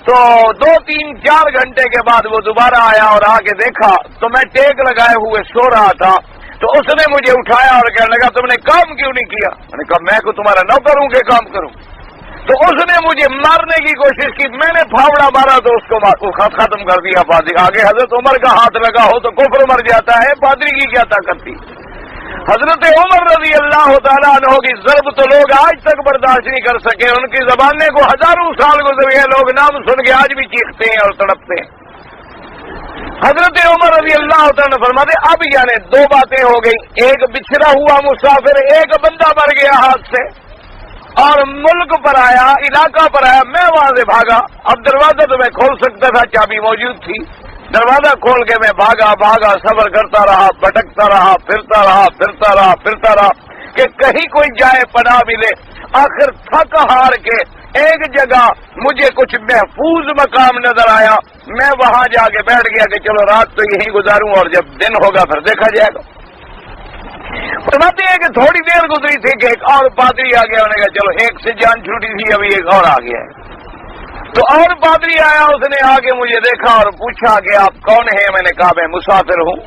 [SPEAKER 1] تو 2-3-4 گھنٹے کے بعد وہ دوبارہ آیا اور آ کے دیکھا تو میں ٹیک لگائے ہوئے سو رہا تھا. تو اس نے مجھے اٹھایا اور کہنے لگا تم نے کام کیوں نہیں کیا؟ میں نے کہا میں کو تمہارا نوکر ہوں کہ کام کروں. تو اس نے مجھے مارنے کی کوشش کی، میں نے پھاوڑا مارا تو اس کو ختم کر دیا. پادری آگے حضرت عمر کا ہاتھ لگا ہو تو کفر مر جاتا ہے، پادری کی کیا طاقت تھی. حضرت عمر رضی اللہ تعالیٰ عنہ کی ضرب تو لوگ آج تک برداشت نہیں کر سکے. ان کی زبانیں کو ہزاروں سال گزر گئے، لوگ نام سن کے آج بھی چیختے ہیں اور تڑپتے ہیں. حضرت عمر رضی اللہ تعالیٰ نے فرماتے اب یعنی 2 باتیں ہو گئی، ایک بچھڑا ہوا مسافر، ایک بندہ مر گیا ہاتھ سے اور ملک پر آیا، علاقہ پر آیا. میں وہاں سے بھاگا. اب دروازہ تو میں کھول سکتا تھا، چابی موجود تھی. دروازہ کھول کے میں بھاگا سفر کرتا رہا، بھٹکتا رہا، پھرتا رہا کہ کہیں کوئی جائے پناہ ملے. آخر تھک ہار کے ایک جگہ مجھے کچھ محفوظ مقام نظر آیا. میں وہاں جا کے بیٹھ گیا کہ چلو رات تو یہیں گزاروں اور جب دن ہوگا پھر دیکھا جائے گا. فرماتے ہیں کہ تھوڑی دیر گزری تھی کہ ایک اور پادری آ گیا. انہوں نے کہا چلو ایک سے جان چھوٹی تھی، ابھی ایک اور آ گیا ہے. تو اور پادری آیا، اس نے آ کے مجھے دیکھا اور پوچھا کہ آپ کون ہیں؟ میں نے کہا میں مسافر ہوں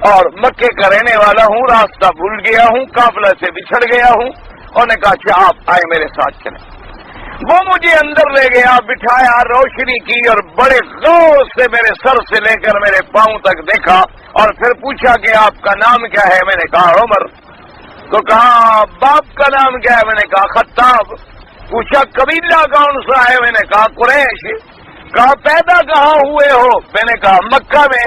[SPEAKER 1] اور مکے کا رہنے والا ہوں، راستہ بھول گیا ہوں، قافلہ سے بچھڑ گیا ہوں. انہوں نے کہا اچھا آپ آئے میرے ساتھ چلیں. وہ مجھے اندر لے گیا، بٹھایا، روشنی کی اور بڑے غور سے میرے سر سے لے کر میرے پاؤں تک دیکھا اور پھر پوچھا کہ آپ کا نام کیا ہے؟ میں نے کہا عمر. تو کہا باپ کا نام کیا ہے؟ میں نے کہا خطاب. پوچھا قبیلہ کون سا ہے؟ میں نے کہا قریش. کہا پیدا کہاں ہوئے ہو؟ میں نے کہا مکہ میں.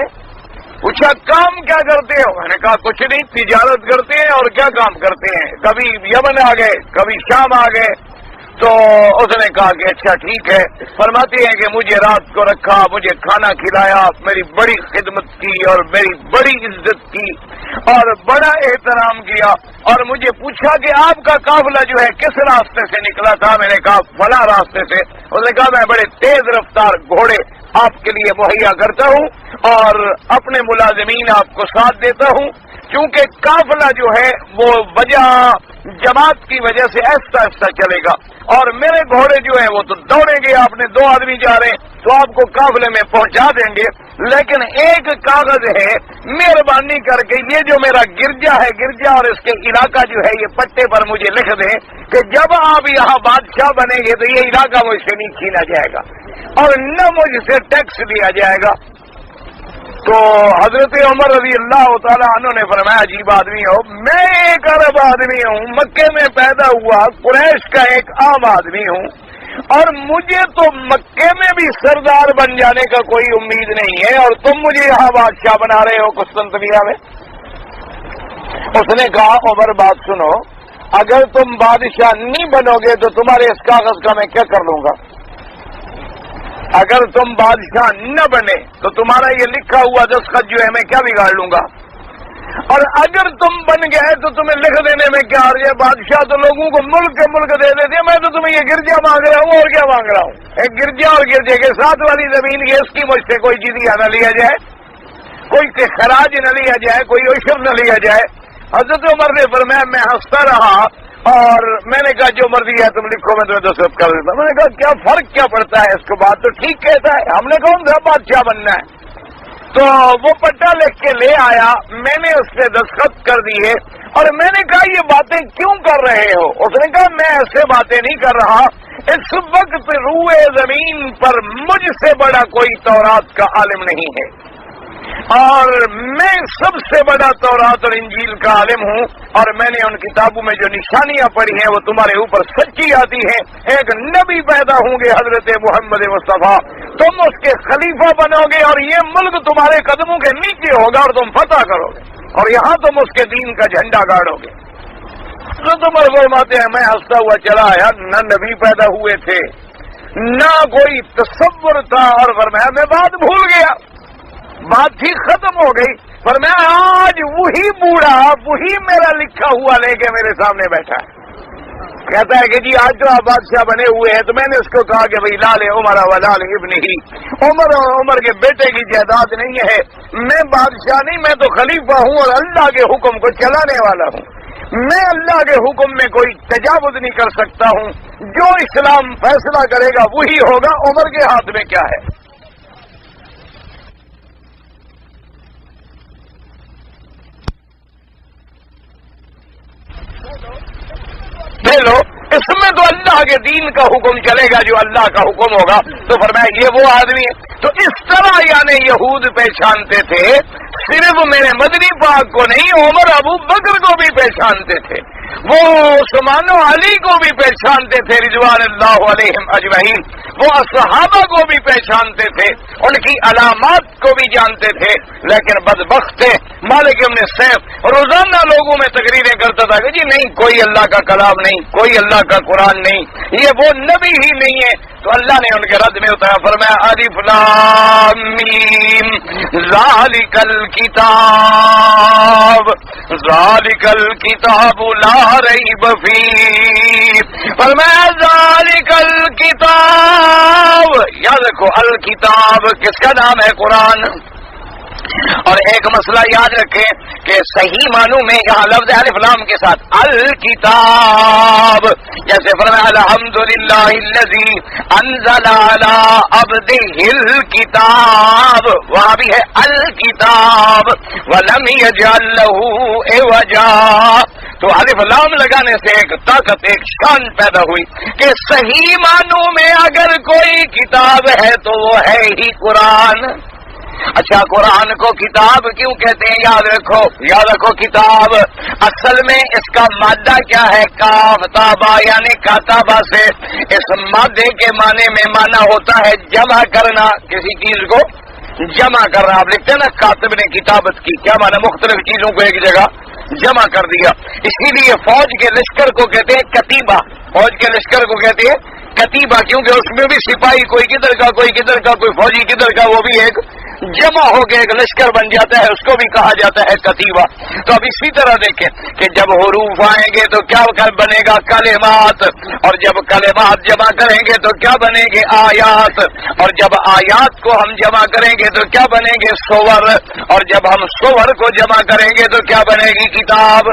[SPEAKER 1] پوچھا کام کیا کرتے ہو؟ میں نے کہا کچھ نہیں، تجارت کرتے ہیں. اور کیا کام کرتے ہیں؟ کبھی یمن آ گئے، کبھی شام آ گئے. تو اس نے کہا کہ اچھا ٹھیک ہے. فرماتے ہیں کہ مجھے رات کو رکھا، مجھے کھانا کھلایا، میری بڑی خدمت کی اور میری بڑی عزت کی اور بڑا احترام کیا اور مجھے پوچھا کہ آپ کا قافلہ جو ہے کس راستے سے نکلا تھا؟ میں نے کہا فلاں راستے سے. اس نے کہا میں بڑے تیز رفتار گھوڑے آپ کے لیے مہیا کرتا ہوں اور اپنے ملازمین آپ کو ساتھ دیتا ہوں، کیونکہ قافلہ جو ہے وہ وجہ جماعت کی وجہ سے ایسا ایسا چلے گا اور میرے گھوڑے جو ہیں وہ تو دوڑیں گے. آپ نے 2 آدمی جا رہے ہیں تو آپ کو قافلے میں پہنچا دیں گے، لیکن ایک کاغذ ہے، مہربانی کر کے یہ جو میرا گرجا ہے، گرجا اور اس کے علاقہ جو ہے یہ پٹے پر مجھے لکھ دیں کہ جب آپ یہاں بادشاہ بنیں گے تو یہ علاقہ مجھ سے نہیں چھینا جائے گا اور نہ مجھ سے ٹیکس لیا جائے گا. تو حضرت عمر رضی اللہ تعالیٰ عنہ نے فرمایا عجیب آدمی ہو، میں ایک عرب آدمی ہوں، مکے میں پیدا ہوا، قریش کا ایک عام آدمی ہوں اور مجھے تو مکے میں بھی سردار بن جانے کا کوئی امید نہیں ہے اور تم مجھے یہاں بادشاہ بنا رہے ہو قسطنطنیہ میں. اس نے کہا عمر بات سنو، اگر تم بادشاہ نہیں بنو گے تو تمہارے اس کاغذ کا میں کیا کر لوں گا؟ اگر تم بادشاہ نہ بنے تو تمہارا یہ لکھا ہوا دستخط جو ہے میں کیا بگاڑ لوں گا؟ اور اگر تم بن گئے تو تمہیں لکھ دینے میں کیا حرج ہے؟ بادشاہ تو لوگوں کو ملک کے ملک دے دیتے ہیں، میں تو تمہیں یہ گرجا مانگ رہا ہوں، اور کیا مانگ رہا ہوں؟ ایک گرجا اور گرجے کے ساتھ والی زمین کی اس کی مجھ سے کوئی جزیہ نہ لیا جائے، کوئی خراج نہ لیا جائے، کوئی عشر نہ لیا جائے۔ حضرت عمر نے فرمایا میں ہنستا رہا اور میں نے کہا جو مرضی ہے تم لکھو، میں تمہیں دستخط کر دیتا ہوں۔ میں نے کہا کیا فرق کیا پڑتا ہے اس کو، بات تو ٹھیک کہتا ہے، ہم نے کون سا بادشاہ بننا ہے؟ تو وہ پٹا لکھ کے لے آیا، میں نے اس پہ دستخط کر دیے اور میں نے کہا یہ باتیں کیوں کر رہے ہو؟ اس نے کہا میں ایسے باتیں نہیں کر رہا، اس وقت روئے زمین پر مجھ سے بڑا کوئی تورات کا عالم نہیں ہے، اور میں سب سے بڑا تورات اور انجیل کا عالم ہوں، اور میں نے ان کتابوں میں جو نشانیاں پڑھی ہیں وہ تمہارے اوپر سچی آتی ہیں۔ ایک نبی پیدا ہوں گے حضرت محمد مصطفیٰ، تم اس کے خلیفہ بنو گے اور یہ ملک تمہارے قدموں کے نیچے ہوگا اور تم فتح کرو گے، اور یہاں تم اس کے دین کا جھنڈا گاڑو گے۔ تو تم فرماتے ہیں میں ہنستا ہوا چلا آیا، نہ نبی پیدا ہوئے تھے نہ کوئی تصور تھا، اور فرمایا میں بات بھول گیا، بات ٹھیک ختم ہو گئی۔ پر میں آج وہی بوڑھا وہی میرا لکھا ہوا لے کے میرے سامنے بیٹھا ہے، کہتا ہے کہ جی آج تو آپ بادشاہ بنے ہوئے ہیں۔ تو میں نے اس کو کہا کہ بھائی لال عمر و لال ابن ہی، عمر اور عمر کے بیٹے کی جائیداد نہیں ہے، میں بادشاہ نہیں، میں تو خلیفہ ہوں اور اللہ کے حکم کو چلانے والا ہوں، میں اللہ کے حکم میں کوئی تجاوز نہیں کر سکتا ہوں، جو اسلام فیصلہ کرے گا وہی ہوگا، عمر کے ہاتھ میں کیا ہے؟ لو اس میں تو اللہ کے دین کا حکم چلے گا، جو اللہ کا حکم ہوگا۔ تو فرمایا یہ وہ آدمی ہے۔ تو اس طرح یعنی یہود پہچانتے تھے، صرف میرے مدنی پاک کو نہیں، عمر ابو بکر کو بھی پہچانتے تھے، وہ عثمان و علی کو بھی پہچانتے تھے رضوان اللہ علیہم اجمعین، وہ صحابہ کو بھی پہچانتے تھے، ان کی علامات کو بھی جانتے تھے۔ لیکن بدبخت تھے مالک ابن سیف روزانہ لوگوں میں تقریریں کرتا تھا کہ جی نہیں کوئی اللہ کا کلام نہیں، کوئی اللہ کا قرآن نہیں، یہ وہ نبی ہی نہیں ہے۔ تو اللہ نے ان کے رد میں اتارا، فرمایا الف لام میم ذالک الکتاب ذالک الکتاب لا ریب فیہ، فرمایا ذالک الکتاب، یاد رکھو الکتاب کس کا نام ہے؟ قرآن۔ اور ایک مسئلہ یاد رکھیں کہ صحیح معنوں میں یہاں لفظ الف لام کے ساتھ الکتاب، جیسے فرمایا الحمدللہ الذی انزل علی عبدہ الکتاب، وہاں بھی ہے الکتاب ولم یجعل لہ عوجا۔ تو الف لام لگانے سے ایک طاقت، ایک شان پیدا ہوئی کہ صحیح معنوں میں اگر کوئی کتاب ہے تو وہ ہے ہی قرآن۔ اچھا قرآن کو کتاب کیوں کہتے ہیں؟ یاد رکھو کتاب اصل میں اس کا مادہ کیا ہے؟ کاف تابا، یعنی کاتابہ سے اس مادے کے معنی میں معنی ہوتا ہے جمع کرنا، کسی چیز کو جمع کرنا۔ آپ لکھتے ہیں نا کاتب نے کتابت کی، کیا معنی؟ مختلف چیزوں کو ایک جگہ جمع کر دیا۔ اسی لیے فوج کے لشکر کو کہتے ہیں کتیبہ، فوج کے لشکر کو کہتے ہیں کتیبہ، کیونکہ اس میں بھی سپاہی کوئی کدھر کا کوئی کدھر کا، کوئی فوجی کدھر کا، وہ بھی ایک جمع ہو کے ایک لشکر بن جاتا ہے، اس کو بھی کہا جاتا ہے کتیبہ۔ تو اب اسی طرح دیکھیں کہ جب حروف آئیں گے تو کیا بنے گا؟ کلمات، اور جب کلمات جمع کریں گے تو کیا بنے گے؟ آیات، اور جب آیات کو ہم جمع کریں گے تو کیا بنے گے؟ سور، اور جب ہم سور کو جمع کریں گے تو کیا بنے گی؟ کتاب۔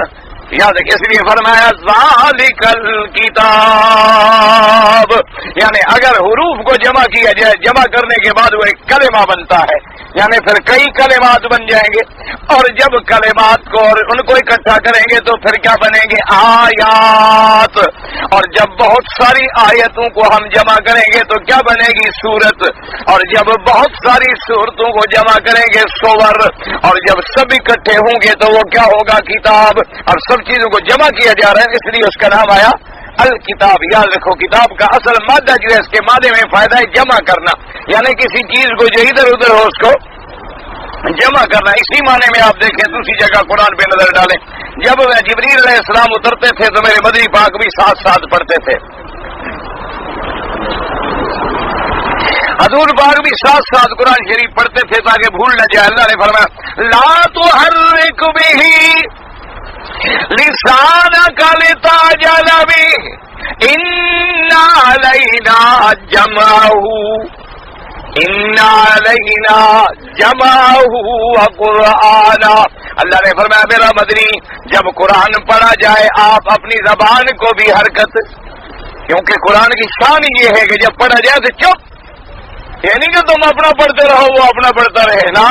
[SPEAKER 1] یاد رکھیں، اس لیے فرمایا ذالک الکتاب، یعنی اگر حروف کو جمع کیا جائے، جمع کرنے کے بعد وہ ایک کلمہ بنتا ہے، یعنی پھر کئی کلمات بن جائیں گے، اور جب کلمات کو اور ان کو اکٹھا کریں گے تو پھر کیا بنیں گے؟ آیات، اور جب بہت ساری آیتوں کو ہم جمع کریں گے تو کیا بنے گی؟ سورت، اور جب بہت ساری سورتوں کو جمع کریں گے سور، اور جب سب اکٹھے ہوں گے تو وہ کیا ہوگا؟ کتاب۔ اور سب چیزوں کو جمع کیا جا رہا ہے، اس لیے اس کا نام آیا الکتاب۔ یاد رکھو کتاب کا اصل مادہ جو ہے، اس کے مادے میں فائدہ ہے جمع کرنا، یعنی کسی چیز کو جو ادھر ادھر ہو اس کو جمع کرنا اسی معنی میں آپ دیکھیں دوسری جگہ قرآن پہ نظر ڈالیں. جب جبریل علیہ السلام اترتے تھے تو میرے مدنی پاک بھی ساتھ ساتھ پڑھتے تھے. حضور پاک بھی ساتھ ساتھ قرآن شریف پڑھتے تھے تاکہ بھول نہ جائے. اللہ نے فرمایا لا تحرک بہ لسانک لتعجل بہ ان علینا جمعہ وقرآنا. اللہ نے فرمایا میرا مدنی جب قرآن پڑھا جائے آپ اپنی زبان کو بھی حرکت، کیونکہ قرآن کی شان یہ ہے کہ جب پڑھا جائے تو چپ، یہ نہیں کہ تم اپنا پڑھتے رہو وہ اپنا پڑھتا رہے نا،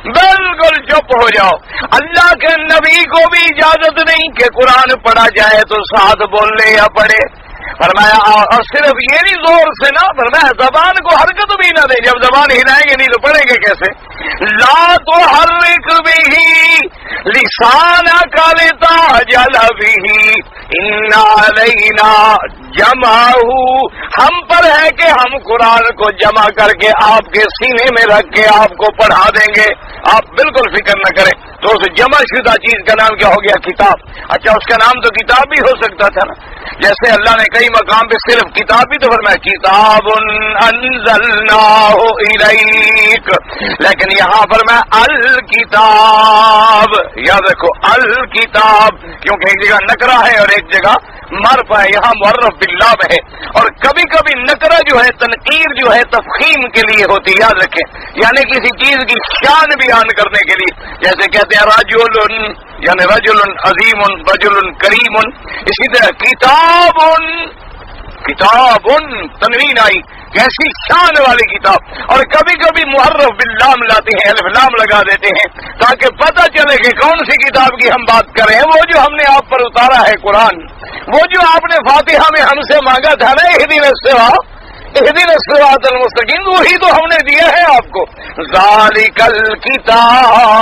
[SPEAKER 1] بالکل چپ ہو جاؤ. اللہ کے نبی کو بھی اجازت نہیں کہ قرآن پڑھا جائے تو ساتھ بول لے یا پڑھے. فرمایا اور صرف یہ نہیں زور سے نا، فرمایا زبان کو حرکت بھی نہ دے. جب زبان ہلائیں گے نہیں تو پڑھیں گے کیسے؟ لا تحرک بہ لسانک لتعجل بہ ان علینا جمعہ. ہم پر ہے کہ ہم قرآن کو جمع کر کے آپ کے سینے میں رکھ کے آپ کو پڑھا دیں گے. آپ بالکل فکر نہ کریں. تو اس جمع شدہ چیز کا نام کیا ہو گیا؟ کتاب. اچھا اس کا نام تو کتاب بھی ہو سکتا تھا نا، جیسے اللہ نے کئی مقام پہ صرف کتاب بھی تو فرمایا کتاب انزلناہ الیک، لیکن یہاں فرمایا الکتاب. یاد رکھو الکتاب، کیونکہ ایک جگہ نکرہ ہے اور ایک جگہ معرفہ ہے. یہاں معرف باللام ہے، اور کبھی کبھی نکرہ جو ہے تنقیر جو ہے تفخیم کے لیے ہوتی. یاد رکھیں، یعنی کسی چیز کی شان بیان کرنے کے لیے. جیسے کہتے ہیں رجل، یعنی رجل عظیم، رجل کریم. اسی طرح کتاب، کتاب تنوین آئی، کیسی شان والی کتاب. اور کبھی کبھی محرف باللام لاتے ہیں، الف لام لگا دیتے ہیں تاکہ پتہ چلے کہ کون سی کتاب کی ہم بات کر رہے ہیں. وہ جو ہم نے آپ پر اتارا ہے قرآن، وہ جو آپ نے فاتحہ میں ہم سے مانگا تھا نا اہدنا الصراط، اہدنا الصراط المستقیم، وہی تو ہم نے دیا ہے آپ کو. ذالک الکتاب.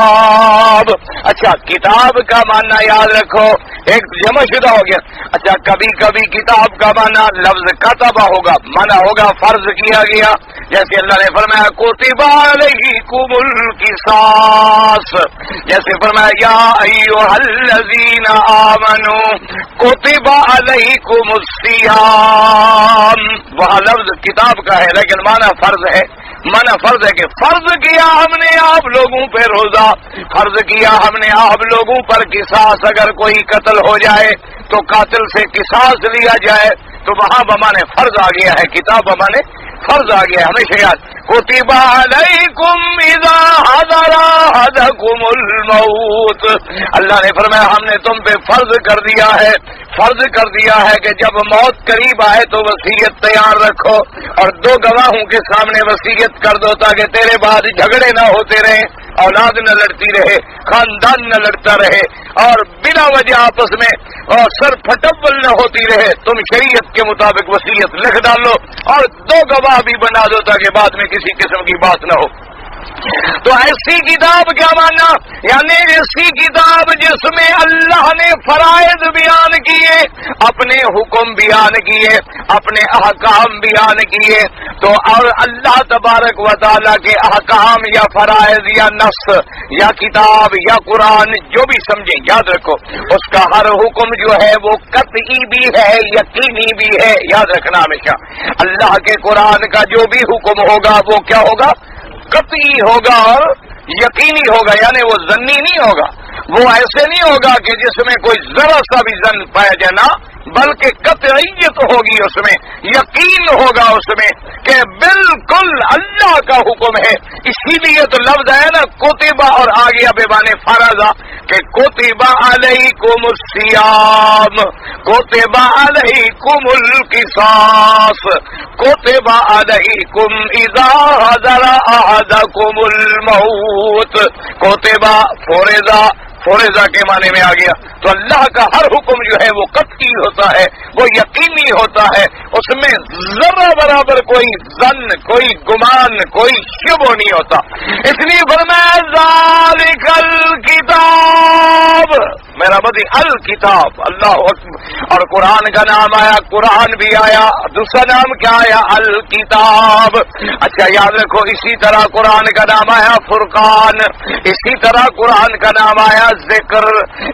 [SPEAKER 1] اچھا کتاب کا معنی یاد رکھو، ایک جمع شدہ ہو گیا. اچھا کبھی کبھی کتاب کا معنی لفظ کتبہ ہوگا، معنی ہوگا فرض کیا گیا. جیسے اللہ نے فرمایا کتب علیکم القصاص، جیسے فرمایا یا ایھا الذین آمنوا کتب علیکم الصیام. وہاں لفظ کتاب کا ہے لیکن معنی فرض ہے. معنی فرض ہے کہ فرض کیا ہم نے آپ لوگوں پہ روزہ، فرض کیا ہم نے آپ لوگوں پر قصاص. اگر کوئی قتل ہو جائے تو قاتل سے قصاص لیا جائے، تو وہاں بمانے فرض آ گیا ہے، کتاب بمانے فرض آ گیا. ہمیشہ یاد کتب علیکم اذا حضر احدکم الموت. اللہ نے فرمایا ہم نے تم پہ فرض کر دیا ہے، فرض کر دیا ہے کہ جب موت قریب آئے تو وصیت تیار رکھو اور دو گواہوں کے سامنے وصیت کر دو تاکہ تیرے بعد جھگڑے نہ ہوتے رہیں، اولاد نہ لڑتی رہے، خاندان نہ لڑتا رہے، اور بلا وجہ آپس میں اور سر پھٹبل نہ ہوتی رہے. تم شریعت کے مطابق وصیت لکھ ڈالو اور دو گواہ بھی بنا دو تاکہ بعد میں کسی قسم کی بات نہ ہو. تو ایسی کتاب کیا ماننا؟ یعنی ایسی کتاب جس میں اللہ نے فرائض بیان کیے، اپنے حکم بیان کیے، اپنے احکام بیان کیے. تو اور اللہ تبارک و تعالیٰ کے احکام یا فرائض یا نص یا کتاب یا قرآن جو بھی سمجھیں، یاد رکھو اس کا ہر حکم جو ہے وہ قطعی بھی ہے، یقینی بھی ہے. یاد رکھنا ہمیشہ اللہ کے قرآن کا جو بھی حکم ہوگا وہ کیا ہوگا؟ قطعی ہوگا اور یقینی ہوگا. یعنی وہ ظنی نہیں ہوگا، وہ ایسے نہیں ہوگا کہ جس میں کوئی ذرا سا بھی ظن پایا جائے، نہ بلکہ قطعیت ہوگی، اس میں یقین ہوگا اس میں کہ بالکل اللہ کا حکم ہے. اسی لیے تو لفظ ہے نا کتبہ اور آ گیا بے معنی فرض کہ کتب علیکم الصیام، کتب علیکم القصاص، کتب علیکم اذا حضر احدکم الموت. کتبہ فورزہ کے معنی میں آ گیا. تو اللہ کا ہر حکم جو ہے وہ قطعی ہوتا ہے، وہ یقینی ہوتا ہے، اس میں ذرہ برابر کوئی ظن، کوئی گمان، کوئی شبہ نہیں ہوتا. اس لیے فرمایا ذالک الکتاب. میرا مدی الکتاب، اللہ اکبر۔ اور قرآن کا نام آیا، قرآن بھی آیا، دوسرا نام کیا آیا؟ الکتاب۔ اچھا یاد رکھو، اسی طرح قرآن کا نام آیا فرقان، اسی طرح قرآن کا نام آیا ذکر،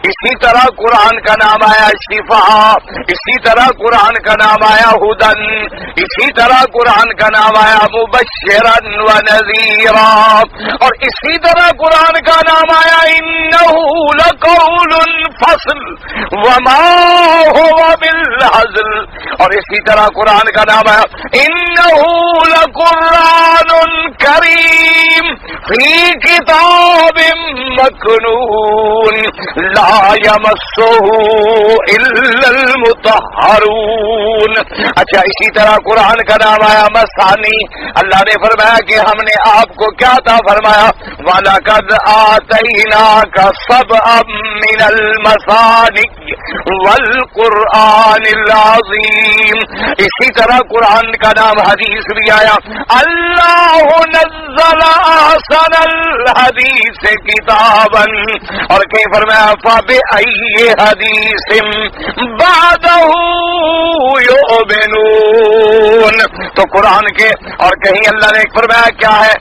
[SPEAKER 1] اسی طرح قرآن کا نام آیا شفا، اسی طرح قرآن کا نام آیا ہدن، اسی طرح قرآن کا نام آیا مبشرا و نذیرا، اور اسی طرح قرآن کا نام آیا انہ لقول فصل وما هو بالهزل، اور اسی طرح قرآن کا نام آیا انہ لقرآن کریم فی کتاب مکنون لا یمسہ الا المطہرون۔ اچھا اسی طرح قرآن کا نام آیا مثانی، اللہ نے فرمایا کہ ہم نے آپ کو کیا تھا فرمایا وَلَقَدْ آتَيْنَاكَ سَبْعًا مِّنَ الْمَثَانِي وَالْقُرْآنِ الْعَظِيمِ۔ اسی طرح قرآن کا نام حدیث بھی آیا، اللہ نزل احسن الحدیث کتابا، اور کہیں فرمایا فَبِأَيِّ حَدِيثٍ بَعْدَهُ یؤمنون۔ تو قرآن کے، اور کہیں اللہ نے فرمایا کیا ہے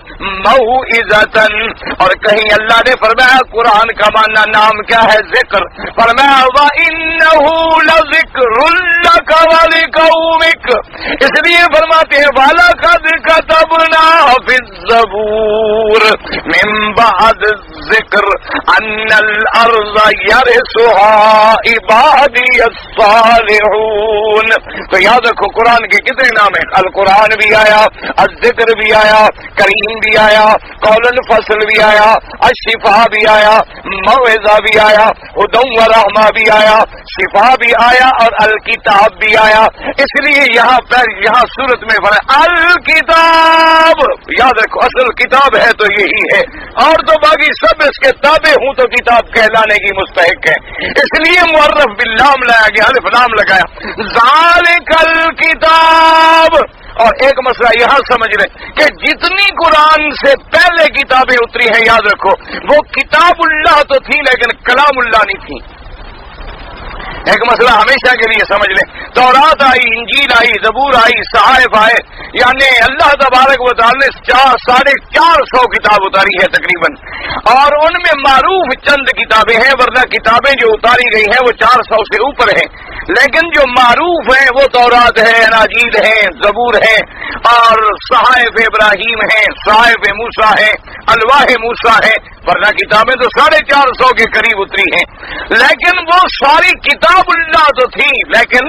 [SPEAKER 1] موعظۃ، اور کہیں اللہ نے فرمایا قرآن کا معنی نام کیا ہے ذکر، فرمایا وَإِنَّهُ لَذِكْرٌ لَكَ وَلِقَوْمِكَ، اس لیے فرماتے ہیں وَلَقَدْ كَتَبْنَا فِي الزَّبُورِ مِن بَعْدِ الذِّكْرِ أَنَّ الْأَرْضَ يَرِثُهَا عِبَادِيَ الصَّالِحُونَ۔ تو یاد رکھو قرآن کے کتنے نام ہیں، القرآن بھی آیا، الذکر بھی آیا، کریم بھی آیا، قول الفصل بھی آیا، الشفا بھی آیا، موعظہ بھی آیا، ہدی و رحمہ بھی آیا، شفا بھی آیا، اور الکتاب بھی آیا۔ اس لیے یہاں سورت میں فرمایا الکتاب، یاد رکھو اصل کتاب ہے تو یہی ہے، اور تو باقی سب اس کے تابع ہوں تو کتاب کہلانے کی مستحق ہے، اس لیے معرف باللام لایا گیا، الف لام لگایا ذالک الکتاب۔ اور ایک مسئلہ یہاں سمجھ لیں کہ جتنی قرآن سے پہلے کتابیں اتری ہیں یاد رکھو وہ کتاب اللہ تو تھی لیکن کلام اللہ نہیں تھی۔ ایک مسئلہ ہمیشہ کے لیے سمجھ لیں، تورات آئی، انجیل آئی، زبور آئی، صحائف آئے، یعنی اللہ تبارک و تعالی نے 450 کتاب اتاری ہے تقریباً، اور ان میں معروف چند کتابیں ہیں، ورنہ کتابیں جو اتاری گئی ہیں وہ 400 سے اوپر ہیں، لیکن جو معروف ہیں وہ تورات ہے، اناجیل ہیں، زبور ہیں، اور صحائف ابراہیم ہیں، صحائف موسیٰ ہیں، الواح موسیٰ ہیں، ورنہ کتابیں تو 450 کے قریب اتری ہیں، لیکن وہ ساری کتاب اللہ تو تھی لیکن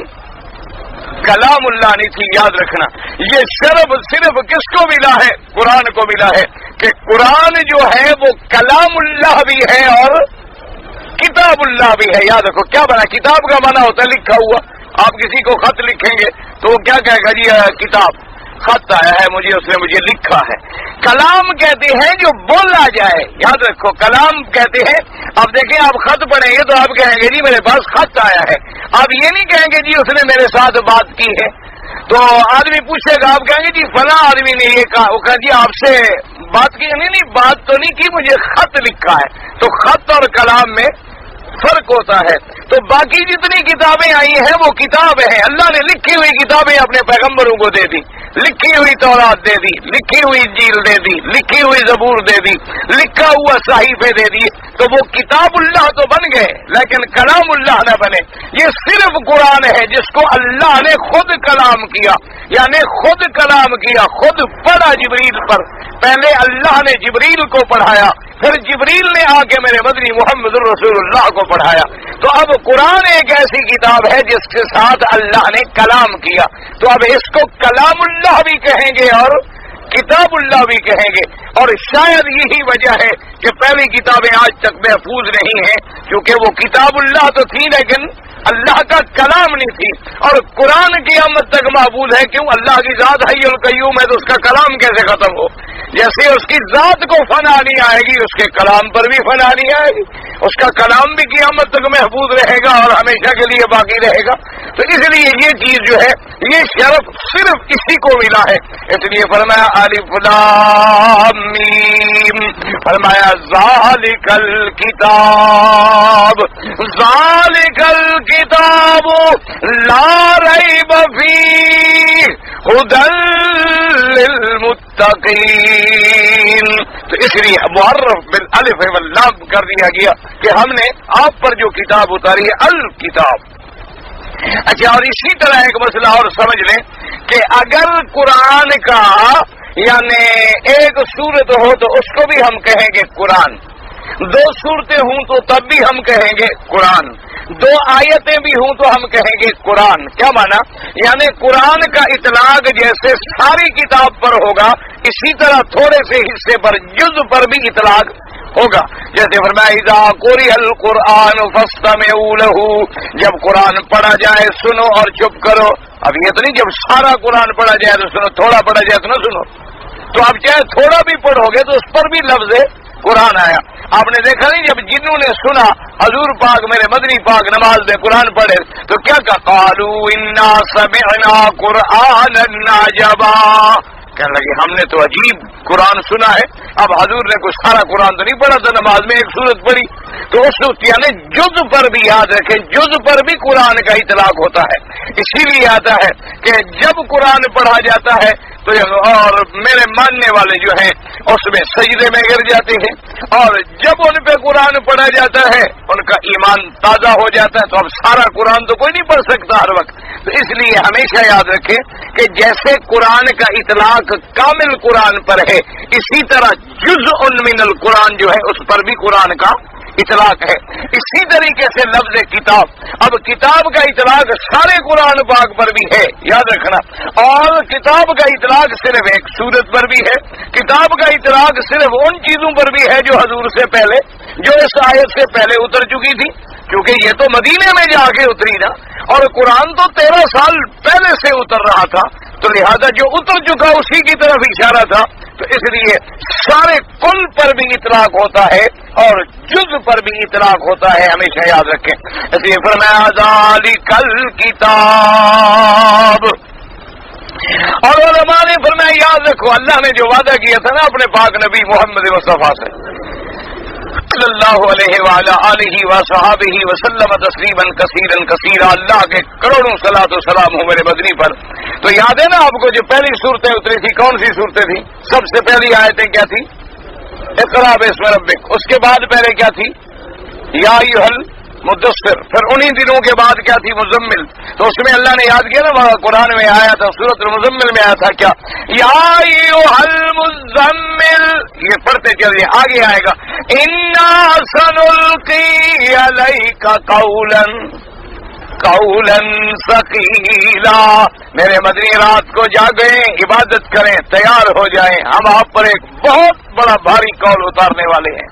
[SPEAKER 1] کلام اللہ نہیں تھی۔ یاد رکھنا یہ صرف کس کو ملا ہے؟ قرآن کو ملا ہے کہ قرآن جو ہے وہ کلام اللہ بھی ہے اور کتاب اللہ بھی ہے۔ یاد رکھو کیا بنا، کتاب کا معنی ہوتا ہے لکھا ہوا، آپ کسی کو خط لکھیں گے تو وہ کیا کہے گا جی کتاب، خط آیا ہے مجھے، اس نے مجھے لکھا ہے۔ کلام کہتے ہیں جو بولا جائے، یاد رکھو کلام کہتے ہیں۔ اب دیکھیں آپ خط پڑھیں گے تو آپ کہیں گے جی میرے پاس خط آیا ہے، آپ یہ نہیں کہیں گے جی اس نے میرے ساتھ بات کی ہے، تو آدمی پوچھے گا آپ کہیں گے جی فلاں آدمی نے یہ کہا، وہ کہا جی آپ سے بات کی، نہیں بات تو نہیں کی، مجھے خط لکھا ہے۔ تو خط اور کلام میں فرق ہوتا ہے۔ تو باقی جتنی کتابیں آئی ہیں وہ کتاب ہیں، اللہ نے لکھی ہوئی کتابیں اپنے پیغمبروں کو دے دی، لکھی ہوئی تورات دے دی، لکھی ہوئی انجیل دے دی، لکھی ہوئی زبور دے دی، لکھا ہوا صحیفے دے دی، تو وہ کتاب اللہ تو بن گئے لیکن کلام اللہ نہ بنے۔ یہ صرف قرآن ہے جس کو اللہ نے خود کلام کیا، یعنی خود کلام کیا، خود پڑھا جبریل پر، پہلے اللہ نے جبریل کو پڑھایا، پھر جبریل نے آ کے میرے مدنی محمد الرسول اللہ کو پڑھایا۔ تو اب قرآن ایک ایسی کتاب ہے جس کے ساتھ اللہ نے کلام کیا، تو اب اس کو کلام اللہ بھی کہیں گے اور کتاب اللہ بھی کہیں گے۔ اور شاید یہی وجہ ہے کہ پہلی کتابیں آج تک محفوظ نہیں ہیں، کیونکہ وہ کتاب اللہ تو تھی لیکن اللہ کا کلام نہیں تھی، اور قرآن قیامت تک معبود ہے. کیوں؟ اللہ کی ذات حی القیوم ہے، تو اس کا کلام کیسے ختم ہو؟ جیسے اس کی ذات کو فنا نہیں آئے گی، اس کے کلام پر بھی فنا نہیں آئے گی. اس کا کلام بھی قیامت تک محفوظ رہے گا اور ہمیشہ کے لیے باقی رہے گا. تو اس لیے یہ چیز جو ہے، یہ شرف صرف اسی کو ملا ہے. اس لیے فرمایا الف لام میم، فرمایا ذالک الکتاب، ذالک الکتاب لا ریب فیہ ھدی للمتقین. تو اس لیے معرف بالالف واللام کر دیا گیا کہ ہم نے آپ پر جو کتاب اتاری ہے الکتاب. اچھا، اور اسی طرح ایک مسئلہ اور سمجھ لیں کہ اگر قرآن کا یعنی ایک سورت ہو تو اس کو بھی ہم کہیں گے قرآن، دو سورتیں ہوں تو تب بھی ہم کہیں گے قرآن، دو آیتیں بھی ہوں تو ہم کہیں گے قرآن. کیا مانا؟ یعنی قرآن کا اطلاق جیسے ساری کتاب پر ہوگا، اسی طرح تھوڑے سے حصے پر، جز پر بھی اطلاق ہوگا. جیسے فرمایا اذا قرئ القرآن فاستمعوا له، جب قرآن پڑھا جائے سنو اور چپ کرو. اب یہ تو نہیں جب سارا قرآن پڑھا جائے تو سنو، تھوڑا پڑھا جائے تو نہ سنو. تو اب چاہے تھوڑا بھی پڑھو گے تو اس پر بھی لفظ قرآن آیا. آپ نے دیکھا نہیں جب جنوں نے سنا حضور پاک میرے مدنی پاک نماز میں قرآن پڑھے تو کیا کہا؟ قالوا انا سمعنا قرآنا عجبا، کہنے لگے ہم نے تو عجیب قرآن سنا ہے. اب حضور نے کوئی سارا قرآن تو نہیں پڑھا تھا، نماز میں ایک سورت پڑھی. تو اس یعنی جز پر بھی یاد رکھیں، جز پر بھی قرآن کا اطلاق ہوتا ہے. اسی لیے آتا ہے کہ جب قرآن پڑھا جاتا ہے تو اور میرے ماننے والے جو ہیں اس میں سجدے میں گر جاتے ہیں، اور جب ان پہ قرآن پڑھا جاتا ہے ان کا ایمان تازہ ہو جاتا ہے. تو اب سارا قرآن تو کوئی نہیں پڑھ سکتا ہر وقت. تو اس لیے ہمیشہ یاد رکھیں کہ جیسے قرآن کا اطلاق کامل قرآن پر ہے، اسی طرح جزء من القرآن جو ہے اس پر بھی قرآن کا اطلاق ہے. اسی طریقے سے لفظ کتاب، اب کتاب کا اطلاق سارے قرآن پاک پر بھی ہے، یاد رکھنا. اور کتاب کا اطلاق صرف ایک سورت پر بھی ہے، کتاب کا اطلاق صرف ان چیزوں پر بھی ہے جو حضور سے پہلے، جو اس آیت سے پہلے اتر چکی تھی، کیونکہ یہ تو مدینے میں جا کے اتری نا، اور قرآن تو 13 سال پہلے سے اتر رہا تھا. تو لہذا جو اتر چکا اسی کی طرف اشارہ تھا. تو اس لیے سارے کل پر بھی اطلاق ہوتا ہے اور جز پر بھی اطلاق ہوتا ہے، ہمیشہ یاد رکھیں. اس لیے فرمایا ذالک الکتاب. اور علماء نے فرمایا یاد رکھو اللہ نے جو وعدہ کیا تھا نا اپنے پاک نبی محمد مصطفیٰ سے صلی اللہ علیہ وعلی آلہ وصحابہ وسلم تسلیما کثیرا کثیرا، اللہ کے کروڑوں صلاۃ و سلام ہو میرے مدنی پر. تو یاد ہے نا آپ کو جو پہلی صورتیں اتری تھی کون سی صورتیں تھیں؟ سب سے پہلی آیتیں کیا تھی؟ اقرا باسم ربک. اس کے بعد پہلے کیا تھی؟ یا ایھا المدثر. پھر انہی دنوں کے بعد کیا تھی؟ مزمل. تو اس میں اللہ نے یاد کیا نا، قرآن میں آیا تھا سورۃ المزمل میں آیا تھا کیا؟ یا ایھا المزمل. یہ پڑھتے چلیے آگے آئے گا انا سنلقی علیک قولا ثقیلا. میرے مدنی رات کو جاگیں، عبادت کریں، تیار ہو جائیں، ہم آپ پر ایک بہت بڑا بھاری قول اتارنے والے ہیں،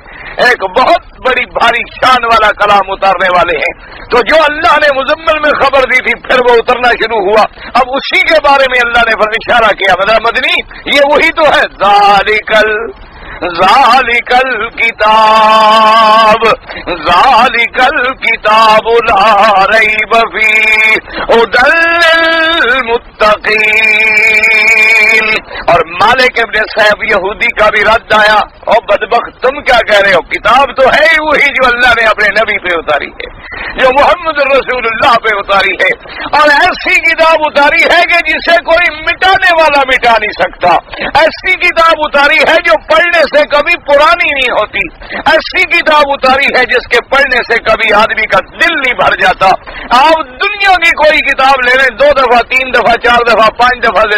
[SPEAKER 1] ایک بہت بڑی بھاری شان والا کلام اتارنے والے ہیں. تو جو اللہ نے مزمل میں خبر دی تھی پھر وہ اترنا شروع ہوا. اب اسی کے بارے میں اللہ نے اشارہ کیا. مدنی یہ وہی تو ہے ذالک الکتاب، ذالک الکتاب لا ریب فیہ ھدی للمتقین. اور مالک ابن صاحب یہودی کا بھی رد آیا، اور بدبخت تم کیا کہہ رہے ہو؟ کتاب تو ہے ہی وہی جو اللہ نے اپنے نبی پہ اتاری ہے، جو محمد رسول اللہ پہ اتاری ہے. اور ایسی کتاب اتاری ہے کہ جسے کوئی مٹانے والا مٹا نہیں سکتا. ایسی کتاب اتاری ہے جو پڑھنے سے کبھی پرانی نہیں ہوتی. ایسی کتاب اتاری ہے جس کے پڑھنے سے کبھی آدمی کا دل نہیں بھر جاتا. آپ دنیا کی کوئی کتاب لے لیں، 2 دفعہ 3 دفعہ 4 دفعہ 5 دفعہ سے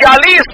[SPEAKER 1] 40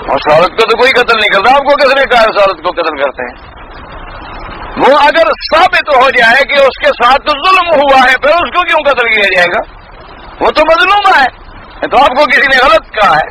[SPEAKER 1] اس عورت کو تو کوئی قتل نہیں کرتا. آپ کو کس نے کہا اس عورت کو قتل کرتے ہیں؟ وہ اگر ثابت ہو جائے کہ اس کے ساتھ تو ظلم ہوا ہے پھر اس کو کیوں قتل کیا جائے گا؟ وہ تو مظلوم ہے. تو آپ کو کسی نے غلط کہا ہے.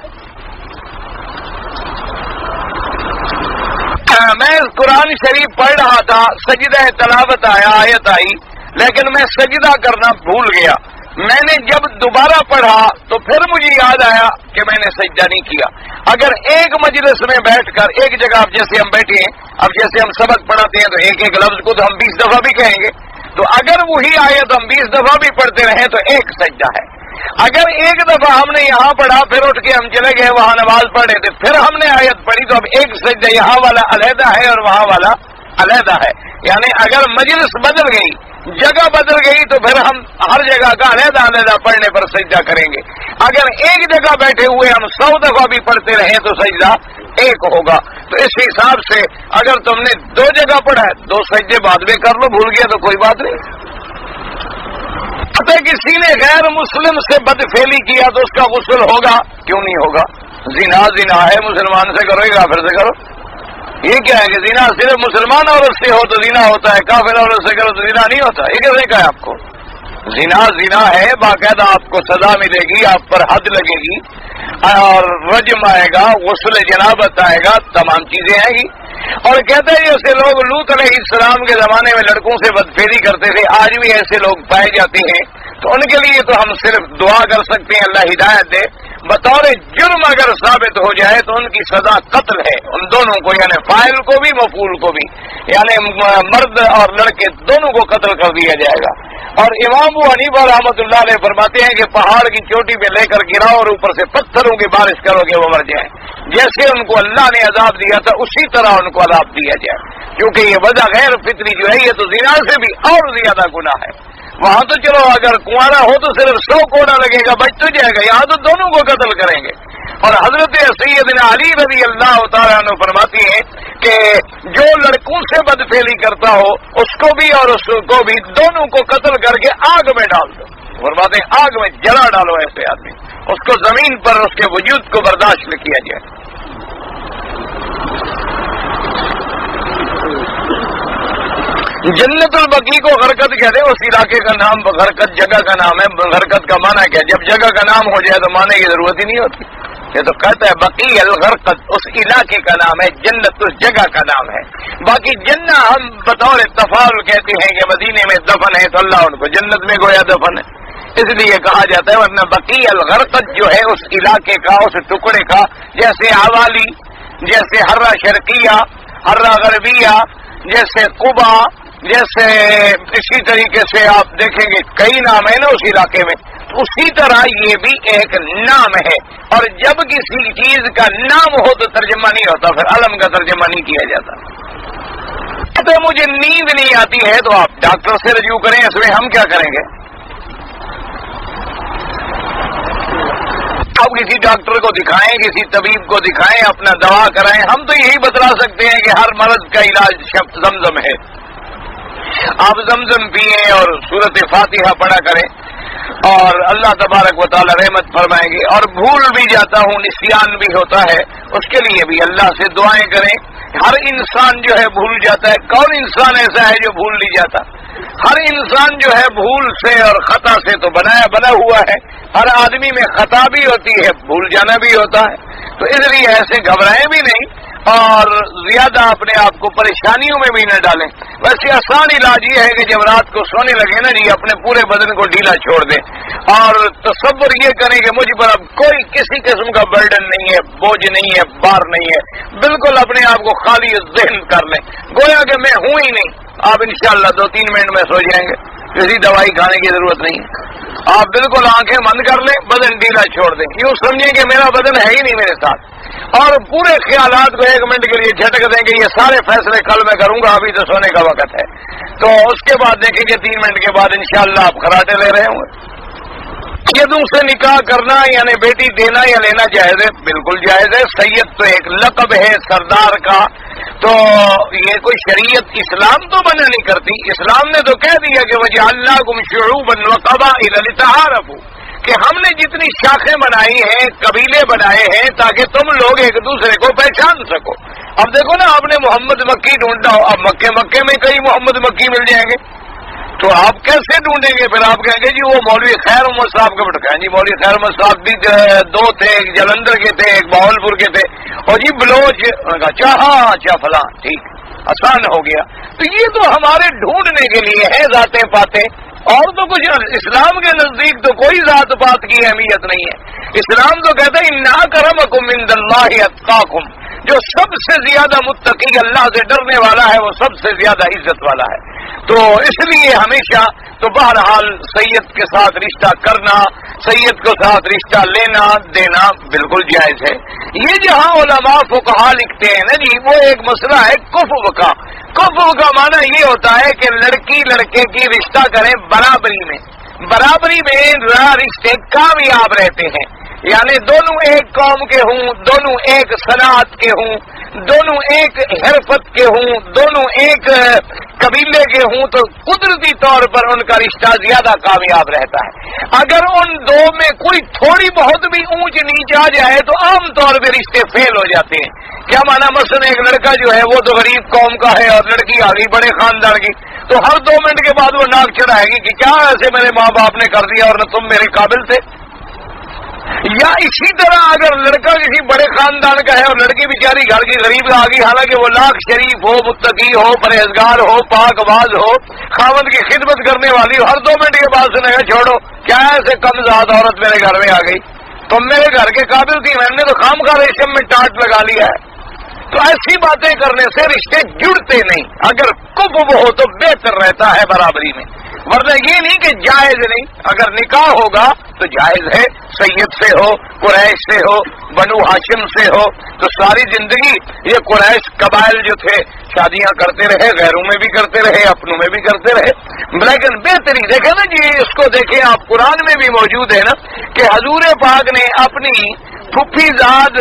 [SPEAKER 1] میں قرآن شریف پڑھ رہا تھا, سجدہ تلاوت آیا, آیت آئی, لیکن میں سجدہ کرنا بھول گیا. میں نے جب دوبارہ پڑھا تو پھر مجھے یاد آیا کہ میں نے سجدہ نہیں کیا. اگر ایک مجلس میں بیٹھ کر ایک جگہ, اب جیسے ہم بیٹھے ہیں, اب جیسے ہم سبق پڑھاتے ہیں تو ایک ایک لفظ کو تو ہم 20 دفعہ بھی کہیں گے, تو اگر وہی آیت ہم 20 دفعہ بھی پڑھتے رہیں تو ایک سجدہ ہے. اگر ایک دفعہ ہم نے یہاں پڑھا پھر اٹھ کے ہم چلے گئے وہاں نماز پڑھ رہے تھے, پھر ہم نے آیت پڑھی, تو اب ایک سجدہ یہاں والا علیحدہ ہے اور وہاں والا علیحدہ ہے. یعنی اگر مجلس بدل گئی, جگہ بدل گئی, تو پھر ہم ہر جگہ کا علیحدہ علیحدہ پڑھنے پر سجدہ کریں گے. اگر ایک جگہ بیٹھے ہوئے ہم 100 دفعہ بھی پڑھتے رہیں تو سجدہ ایک ہوگا. تو اس حساب سے اگر تم نے 2 جگہ پڑھا ہے 2 سجدے بعد میں کر لو, بھول گیا تو کوئی بات نہیں. کسی نے غیر مسلم سے بدفعلی کیا تو اس کا غسل ہوگا؟ کیوں نہیں ہوگا؟ زنا زنا ہے, مسلمان سے کرو یا کافر سے کرو. یہ کیا ہے کہ زنا صرف مسلمان عورت سے ہو تو زنا ہوتا ہے, کافر عورت سے کرو تو زنا نہیں ہوتا؟ یہ کیسے کہا ہے آپ کو؟ زنا زنا ہے, باقاعدہ آپ کو سزا ملے گی, آپ پر حد لگے گی اور رجم آئے گا, غسل جنابت آئے گا, تمام چیزیں آئیں گی. اور کہتے ہیں جیسے لوگ لوط علیہ السلام کے زمانے میں لڑکوں سے بدفعلی کرتے تھے, آج بھی ایسے لوگ پائے جاتے ہیں. تو ان کے لیے تو ہم صرف دعا کر سکتے ہیں اللہ ہدایت دے. بطور جرم اگر ثابت ہو جائے تو ان کی سزا قتل ہے, ان دونوں کو, یعنی فاعل کو بھی مفعول کو بھی, یعنی مرد اور لڑکے دونوں کو قتل کر دیا جائے گا. اور امام ابو حنیفہ رحمۃ اللہ علیہ فرماتے ہیں کہ پہاڑ کی چوٹی پہ لے کر گراؤ اور اوپر سے پتھروں کی بارش کرو گے وہ مر جائیں. جیسے ان کو اللہ نے عذاب دیا تھا اسی طرح ان کو عذاب دیا جائے, کیونکہ یہ وجہ غیر فطری جو ہے یہ تو زنا سے بھی اور زیادہ گناہ ہے. وہاں تو چلو اگر کنوارا ہو تو صرف 100 کوڑا لگے گا, بچ تو جائے گا. یہاں تو دونوں کو قتل کریں گے. اور حضرت سیدنا علی رضی اللہ تعالیٰ عنہ فرماتی ہیں کہ جو لڑکوں سے بدفعلی کرتا ہو اس کو بھی اور اس کو بھی دونوں کو قتل کر کے آگ میں ڈال دو. فرماتے ہیں آگ میں جلا ڈالو ایسے آدمی, اس کو زمین پر اس کے وجود کو برداشت نہ کیا جائے. جنت البقیع کو غرقت کہتے ہیں, اس علاقے کا نام غرقت جگہ کا نام ہے. غرقت کا معنی کیا؟ جب جگہ کا نام ہو جائے تو معنی کی ضرورت ہی نہیں ہوتی. یہ تو کہتا ہے بقیع الغرقت, اس علاقے کا نام ہے, جنت اس جگہ کا نام ہے. باقی جنہ ہم بطور تفاعل کہتے ہیں کہ مدینے میں دفن ہے تو اللہ ان کو جنت میں گویا دفن ہے, اس لیے کہا جاتا ہے. ورنہ بقیع الغرقت جو ہے اس علاقے کا, اس ٹکڑے کا, جیسے حوالی, جیسے حرہ شرقیہ, حرہ غربیہ, جیسے قبا, جیسے اسی طریقے سے آپ دیکھیں گے کئی نام ہیں نا اس علاقے میں, اسی طرح یہ بھی ایک نام ہے. اور جب کسی چیز کا نام ہو تو ترجمہ نہیں ہوتا, پھر علم کا ترجمہ نہیں کیا جاتا. تو مجھے نیند نہیں آتی ہے تو آپ ڈاکٹر سے رجوع کریں, اس میں ہم کیا کریں گے؟ آپ کسی ڈاکٹر کو دکھائیں, کسی طبیب کو دکھائیں, اپنا دوا کرائیں. ہم تو یہی بتلا سکتے ہیں کہ ہر مرض کا علاج زمزم ہے. آپ زمزم پئیں اور سورت فاتحہ پڑھا کریں اور اللہ تبارک و تعالی رحمت فرمائیں گے. اور بھول بھی جاتا ہوں, نسیان بھی ہوتا ہے, اس کے لیے بھی اللہ سے دعائیں کریں. ہر انسان جو ہے بھول جاتا ہے. کون انسان ایسا ہے جو بھول نہیں جاتا؟ ہر انسان جو ہے بھول سے اور خطا سے تو بنا ہوا ہے. ہر آدمی میں خطا بھی ہوتی ہے, بھول جانا بھی ہوتا ہے. تو اس لیے ایسے گھبرائیں بھی نہیں اور زیادہ اپنے آپ کو پریشانیوں میں بھی نہ ڈالیں. ویسے آسان علاج یہ ہے کہ جب رات کو سونے لگے نا جی, اپنے پورے بدن کو ڈھیلا چھوڑ دیں اور تصور یہ کریں کہ مجھ پر اب کوئی کسی قسم کا برڈن نہیں ہے, بوجھ نہیں ہے, بار نہیں ہے. بالکل اپنے آپ کو خالی ذہن کر لیں, گویا کہ میں ہوں ہی نہیں. آپ انشاءاللہ 2-3 منٹ میں سو جائیں گے, کسی دوائی کھانے کی ضرورت نہیں ہے. آپ بالکل آنکھیں بند کر لیں, بدن ڈھیلا چھوڑ دیں, یوں سمجھیں کہ میرا بدن ہے ہی نہیں میرے ساتھ, اور پورے خیالات کو 1 منٹ کے لیے جھٹک دیں کہ یہ سارے فیصلے کل میں کروں گا, ابھی تو سونے کا وقت ہے. تو اس کے بعد دیکھیں گے 3 منٹ کے بعد انشاءاللہ آپ خراٹے لے رہے ہوں گے. سیدوں سے نکاح کرنا یعنی بیٹی دینا یا لینا جائز ہے؟ بالکل جائز ہے. سید تو ایک لقب ہے سردار کا, تو یہ کوئی شریعت اسلام تو منع نہیں کرتی. اسلام نے تو کہہ دیا کہ وجعلناکم شعوبا وقبائل لتعارفوا, کہ ہم نے جتنی شاخیں بنائی ہیں، قبیلے بنائے ہیں تاکہ تم لوگ ایک دوسرے کو پہچان سکو۔ اب دیکھو نا، آپ نے محمد مکی ڈھونڈا ہو، اب مکے میں کئی محمد مکی مل جائیں گے تو آپ کیسے ڈھونڈیں گے؟ پھر آپ کہیں گے جی وہ مولوی خیر محمد صاحب کا بٹکا ہے۔ جی مولوی خیر محمد صاحب بھی دو تھے، ایک جلندھر کے تھے، ایک بہاولپور کے تھے، اور جی بلوچ، اچھا ہاں اچھا فلاں، ٹھیک، آسان ہو گیا۔ تو یہ تو ہمارے ڈھونڈنے کے لیے ہے ذاتیں پاتیں، اور تو کچھ اسلام کے نزدیک تو کوئی ذات پات کی اہمیت نہیں ہے۔ اسلام تو کہتا ہے ان اکرمکم عند اللہ اتقاکم، جو سب سے زیادہ متقی اللہ سے ڈرنے والا ہے وہ سب سے زیادہ عزت والا ہے۔ تو اس لیے ہمیشہ تو بہرحال سید کے ساتھ رشتہ کرنا، سید کے ساتھ رشتہ لینا دینا بالکل جائز ہے۔ یہ جہاں علماء فقہا لکھتے ہیں نا جی، وہ ایک مسئلہ ہے کفو کا۔ کفو کا معنی یہ ہوتا ہے کہ لڑکی لڑکے کی رشتہ کریں برابری میں، برابری میں رشتے کامیاب رہتے ہیں، یعنی دونوں ایک قوم کے ہوں، دونوں ایک صنعت کے ہوں، دونوں ایک حرفت کے ہوں، دونوں ایک قبیلے کے ہوں، تو قدرتی طور پر ان کا رشتہ زیادہ کامیاب رہتا ہے۔ اگر ان دو میں کوئی تھوڑی بہت بھی اونچ نیچ آ جائے تو عام طور پہ رشتے فیل ہو جاتے ہیں۔ کیا مانا؟ مثلا ایک لڑکا جو ہے وہ تو غریب قوم کا ہے اور لڑکی آ گئی بڑے خاندان کی، تو ہر 2 منٹ کے بعد وہ ناک چڑھائے گی کہ کیا ایسے میرے ماں باپ نے کر دیا اور نہ تم میرے قابل تھے۔ یا اسی طرح اگر لڑکا کسی بڑے خاندان کا ہے اور لڑکی بیچاری گھر کی غریب آ گئی، حالانکہ وہ لاکھ شریف ہو، متقی ہو، پرہیزگار ہو، پاک باز ہو، خاوند کی خدمت کرنے والی ہو، ہر 2 منٹ کے بعد سنے گا چھوڑو کیا ایسے کم ذات عورت میرے گھر میں آ گئی، تم میرے گھر کے قابل تھی، میں نے تو خام خواہ ریشم میں ٹاٹ لگا لیا ہے۔ تو ایسی باتیں کرنے سے رشتے جڑتے نہیں۔ اگر کفو ہو تو بہتر رہتا ہے برابری میں، ورنہ یہ نہیں کہ جائز نہیں۔ اگر نکاح ہوگا تو جائز ہے، سید سے ہو، قریش سے ہو، بنو ہاشم سے ہو، تو ساری زندگی یہ قریش قبائل جو تھے شادیاں کرتے رہے، غیروں میں بھی کرتے رہے، اپنوں میں بھی کرتے رہے، لیکن بہتری دیکھیں نا جی، اس کو دیکھیں آپ، قرآن میں بھی موجود ہے نا کہ حضور پاک نے اپنی پھپھی زاد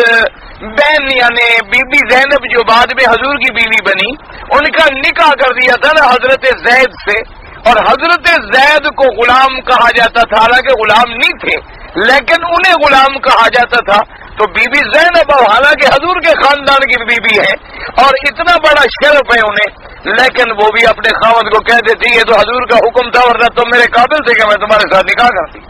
[SPEAKER 1] بہن یعنی بی بی زینب جو بعد میں حضور کی بیوی بنی، ان کا نکاح کر دیا تھا نا حضرت زید سے، اور حضرت زید کو غلام کہا جاتا تھا، حالانکہ غلام نہیں تھے لیکن انہیں غلام کہا جاتا تھا۔ تو بی بی زینب حالانکہ حضور کے خاندان کی بیوی ہے اور اتنا بڑا شرف ہے انہیں، لیکن وہ بھی اپنے خاوند کو کہہ دیتی یہ تو حضور کا حکم تھا ورنہ تم میرے قابل تھے کہ میں تمہارے ساتھ نکاح کرتی۔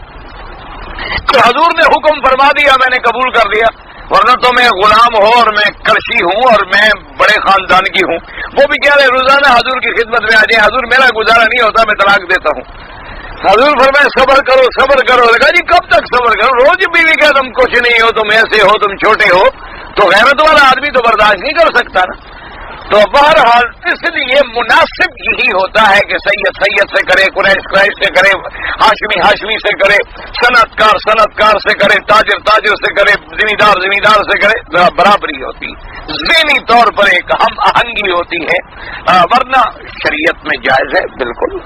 [SPEAKER 1] تو حضور نے حکم فرما دیا، میں نے قبول کر لیا، ورنہ تو میں غلام ہوں اور میں کرشی ہوں اور میں بڑے خاندان کی ہوں۔ وہ بھی کہہ رہے روزانہ حضور کی خدمت میں آ جائیں، حضور میرا گزارا نہیں ہوتا، میں طلاق دیتا ہوں۔ حضور فرمائے صبر کرو صبر کرو۔ لگا جی کب تک صبر کرو؟ روز بیوی کہ تم کچھ نہیں ہو، تم ایسے ہو، تم چھوٹے ہو، تو غیرت والا آدمی تو برداشت نہیں کر سکتا نا۔ تو بہرحال اس لیے مناسب یہی ہوتا ہے کہ سید سید سے کرے، قریش قریش سے کرے، ہاشمی ہاشمی سے کرے، صنعت کار صنعت کار سے کرے، تاجر تاجر سے کرے، زمیندار زمیندار سے کرے، برابری ہوتی، ذہنی طور پر ایک ہم آہنگی ہوتی ہے، ورنہ شریعت میں جائز ہے بالکل۔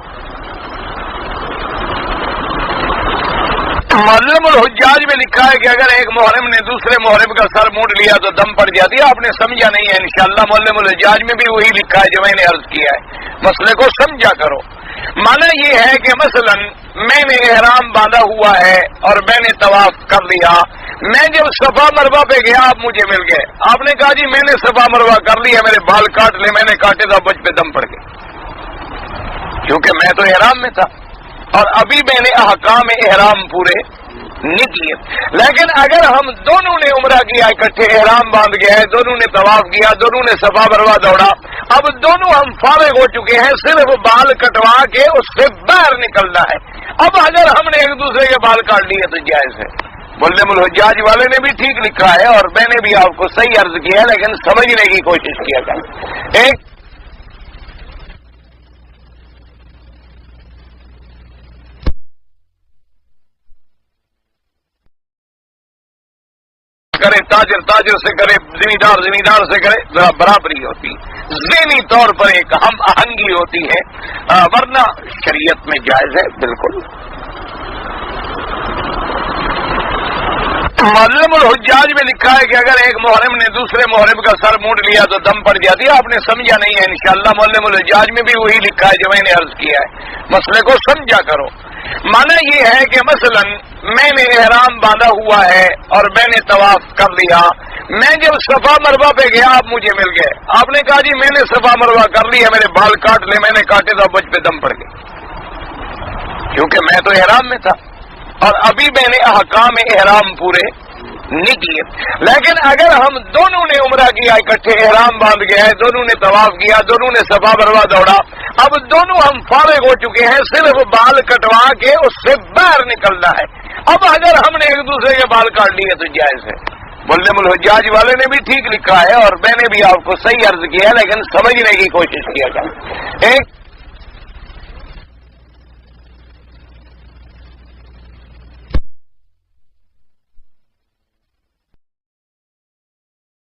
[SPEAKER 1] معلم الحجاج میں لکھا ہے کہ اگر ایک محرم نے دوسرے محرم کا سر مونڈ لیا تو دم پڑ جاتی ہے۔ آپ نے سمجھا نہیں ہے انشاءاللہ، معلم الحجاج میں بھی وہی لکھا ہے جو میں نے عرض کیا ہے، مسئلے کو سمجھا کرو۔ معنی یہ ہے کہ مثلا میں نے احرام باندھا ہوا ہے اور میں نے طواف کر لیا، میں جب صفا مروہ پہ گیا آپ مجھے مل گئے، آپ نے کہا جی میں نے صفا مروہ کر لیا، میرے بال کاٹ لے، میں نے کاٹے تو مجھ پہ دم پڑ گئے کیونکہ میں تو احرام میں تھا اور ابھی میں نے احکام احرام پورے نہیں کیے۔ لیکن اگر ہم دونوں نے عمرہ کیا اکٹھے، احرام باندھ گیا ہے، دونوں نے طواف کیا، دونوں نے صفا مروہ دوڑا، اب دونوں ہم فارغ ہو چکے ہیں، صرف بال کٹوا کے اس سے باہر نکلنا ہے۔ اب اگر ہم نے ایک دوسرے کے بال کاٹ لیے تو جائز ہے۔ معلم الحجاج والے نے بھی ٹھیک لکھا ہے اور میں نے بھی آپ کو صحیح عرض کیا ہے، لیکن سمجھنے کی کوشش کیا کریں۔ ایک کرے، تاجر تاجر سے کرے، زمیندار زمیندار سے کرے، برابری ہوتی، ذہنی طور پر ایک ہم آہنگی ہوتی ہے، ورنہ شریعت میں جائز ہے بالکل۔ معلم الحجاج میں لکھا ہے کہ اگر ایک محرم نے دوسرے محرم کا سر مونڈ لیا تو دم پڑ جاتی ہے۔ آپ نے سمجھا نہیں ہے انشاءاللہ، معلم الحجاج میں بھی وہی لکھا ہے جو میں نے عرض کیا ہے، مسئلے کو سمجھا کرو۔ مانا یہ ہے کہ مثلا میں نے احرام باندھا ہوا ہے اور میں نے طواف کر لیا، میں جب صفا مروہ پہ گیا آپ مجھے مل گئے، آپ نے کہا جی میں نے صفا مروہ کر لیا، میرے بال کاٹ لے، میں نے کاٹے تو مجھ پہ دم پڑ گئے کیونکہ میں تو احرام میں تھا اور ابھی میں نے احکام احرام پورے نہیں کیے۔ لیکن اگر ہم دونوں نے عمرہ کیا اکٹھے، احرام باندھ گیا ہے، دونوں نے طواف کیا، دونوں نے صفا مروہ دوڑا، اب دونوں ہم فارغ ہو چکے ہیں، صرف بال کٹوا کے اس سے باہر نکلنا ہے۔ اب اگر ہم نے ایک دوسرے کے بال کاٹ لیے تو جائز ہے۔ ملزم الحجاج والے نے بھی ٹھیک لکھا ہے اور میں نے بھی آپ کو صحیح عرض کیا ہے، لیکن سمجھنے کی کوشش کیا جائے۔ ایک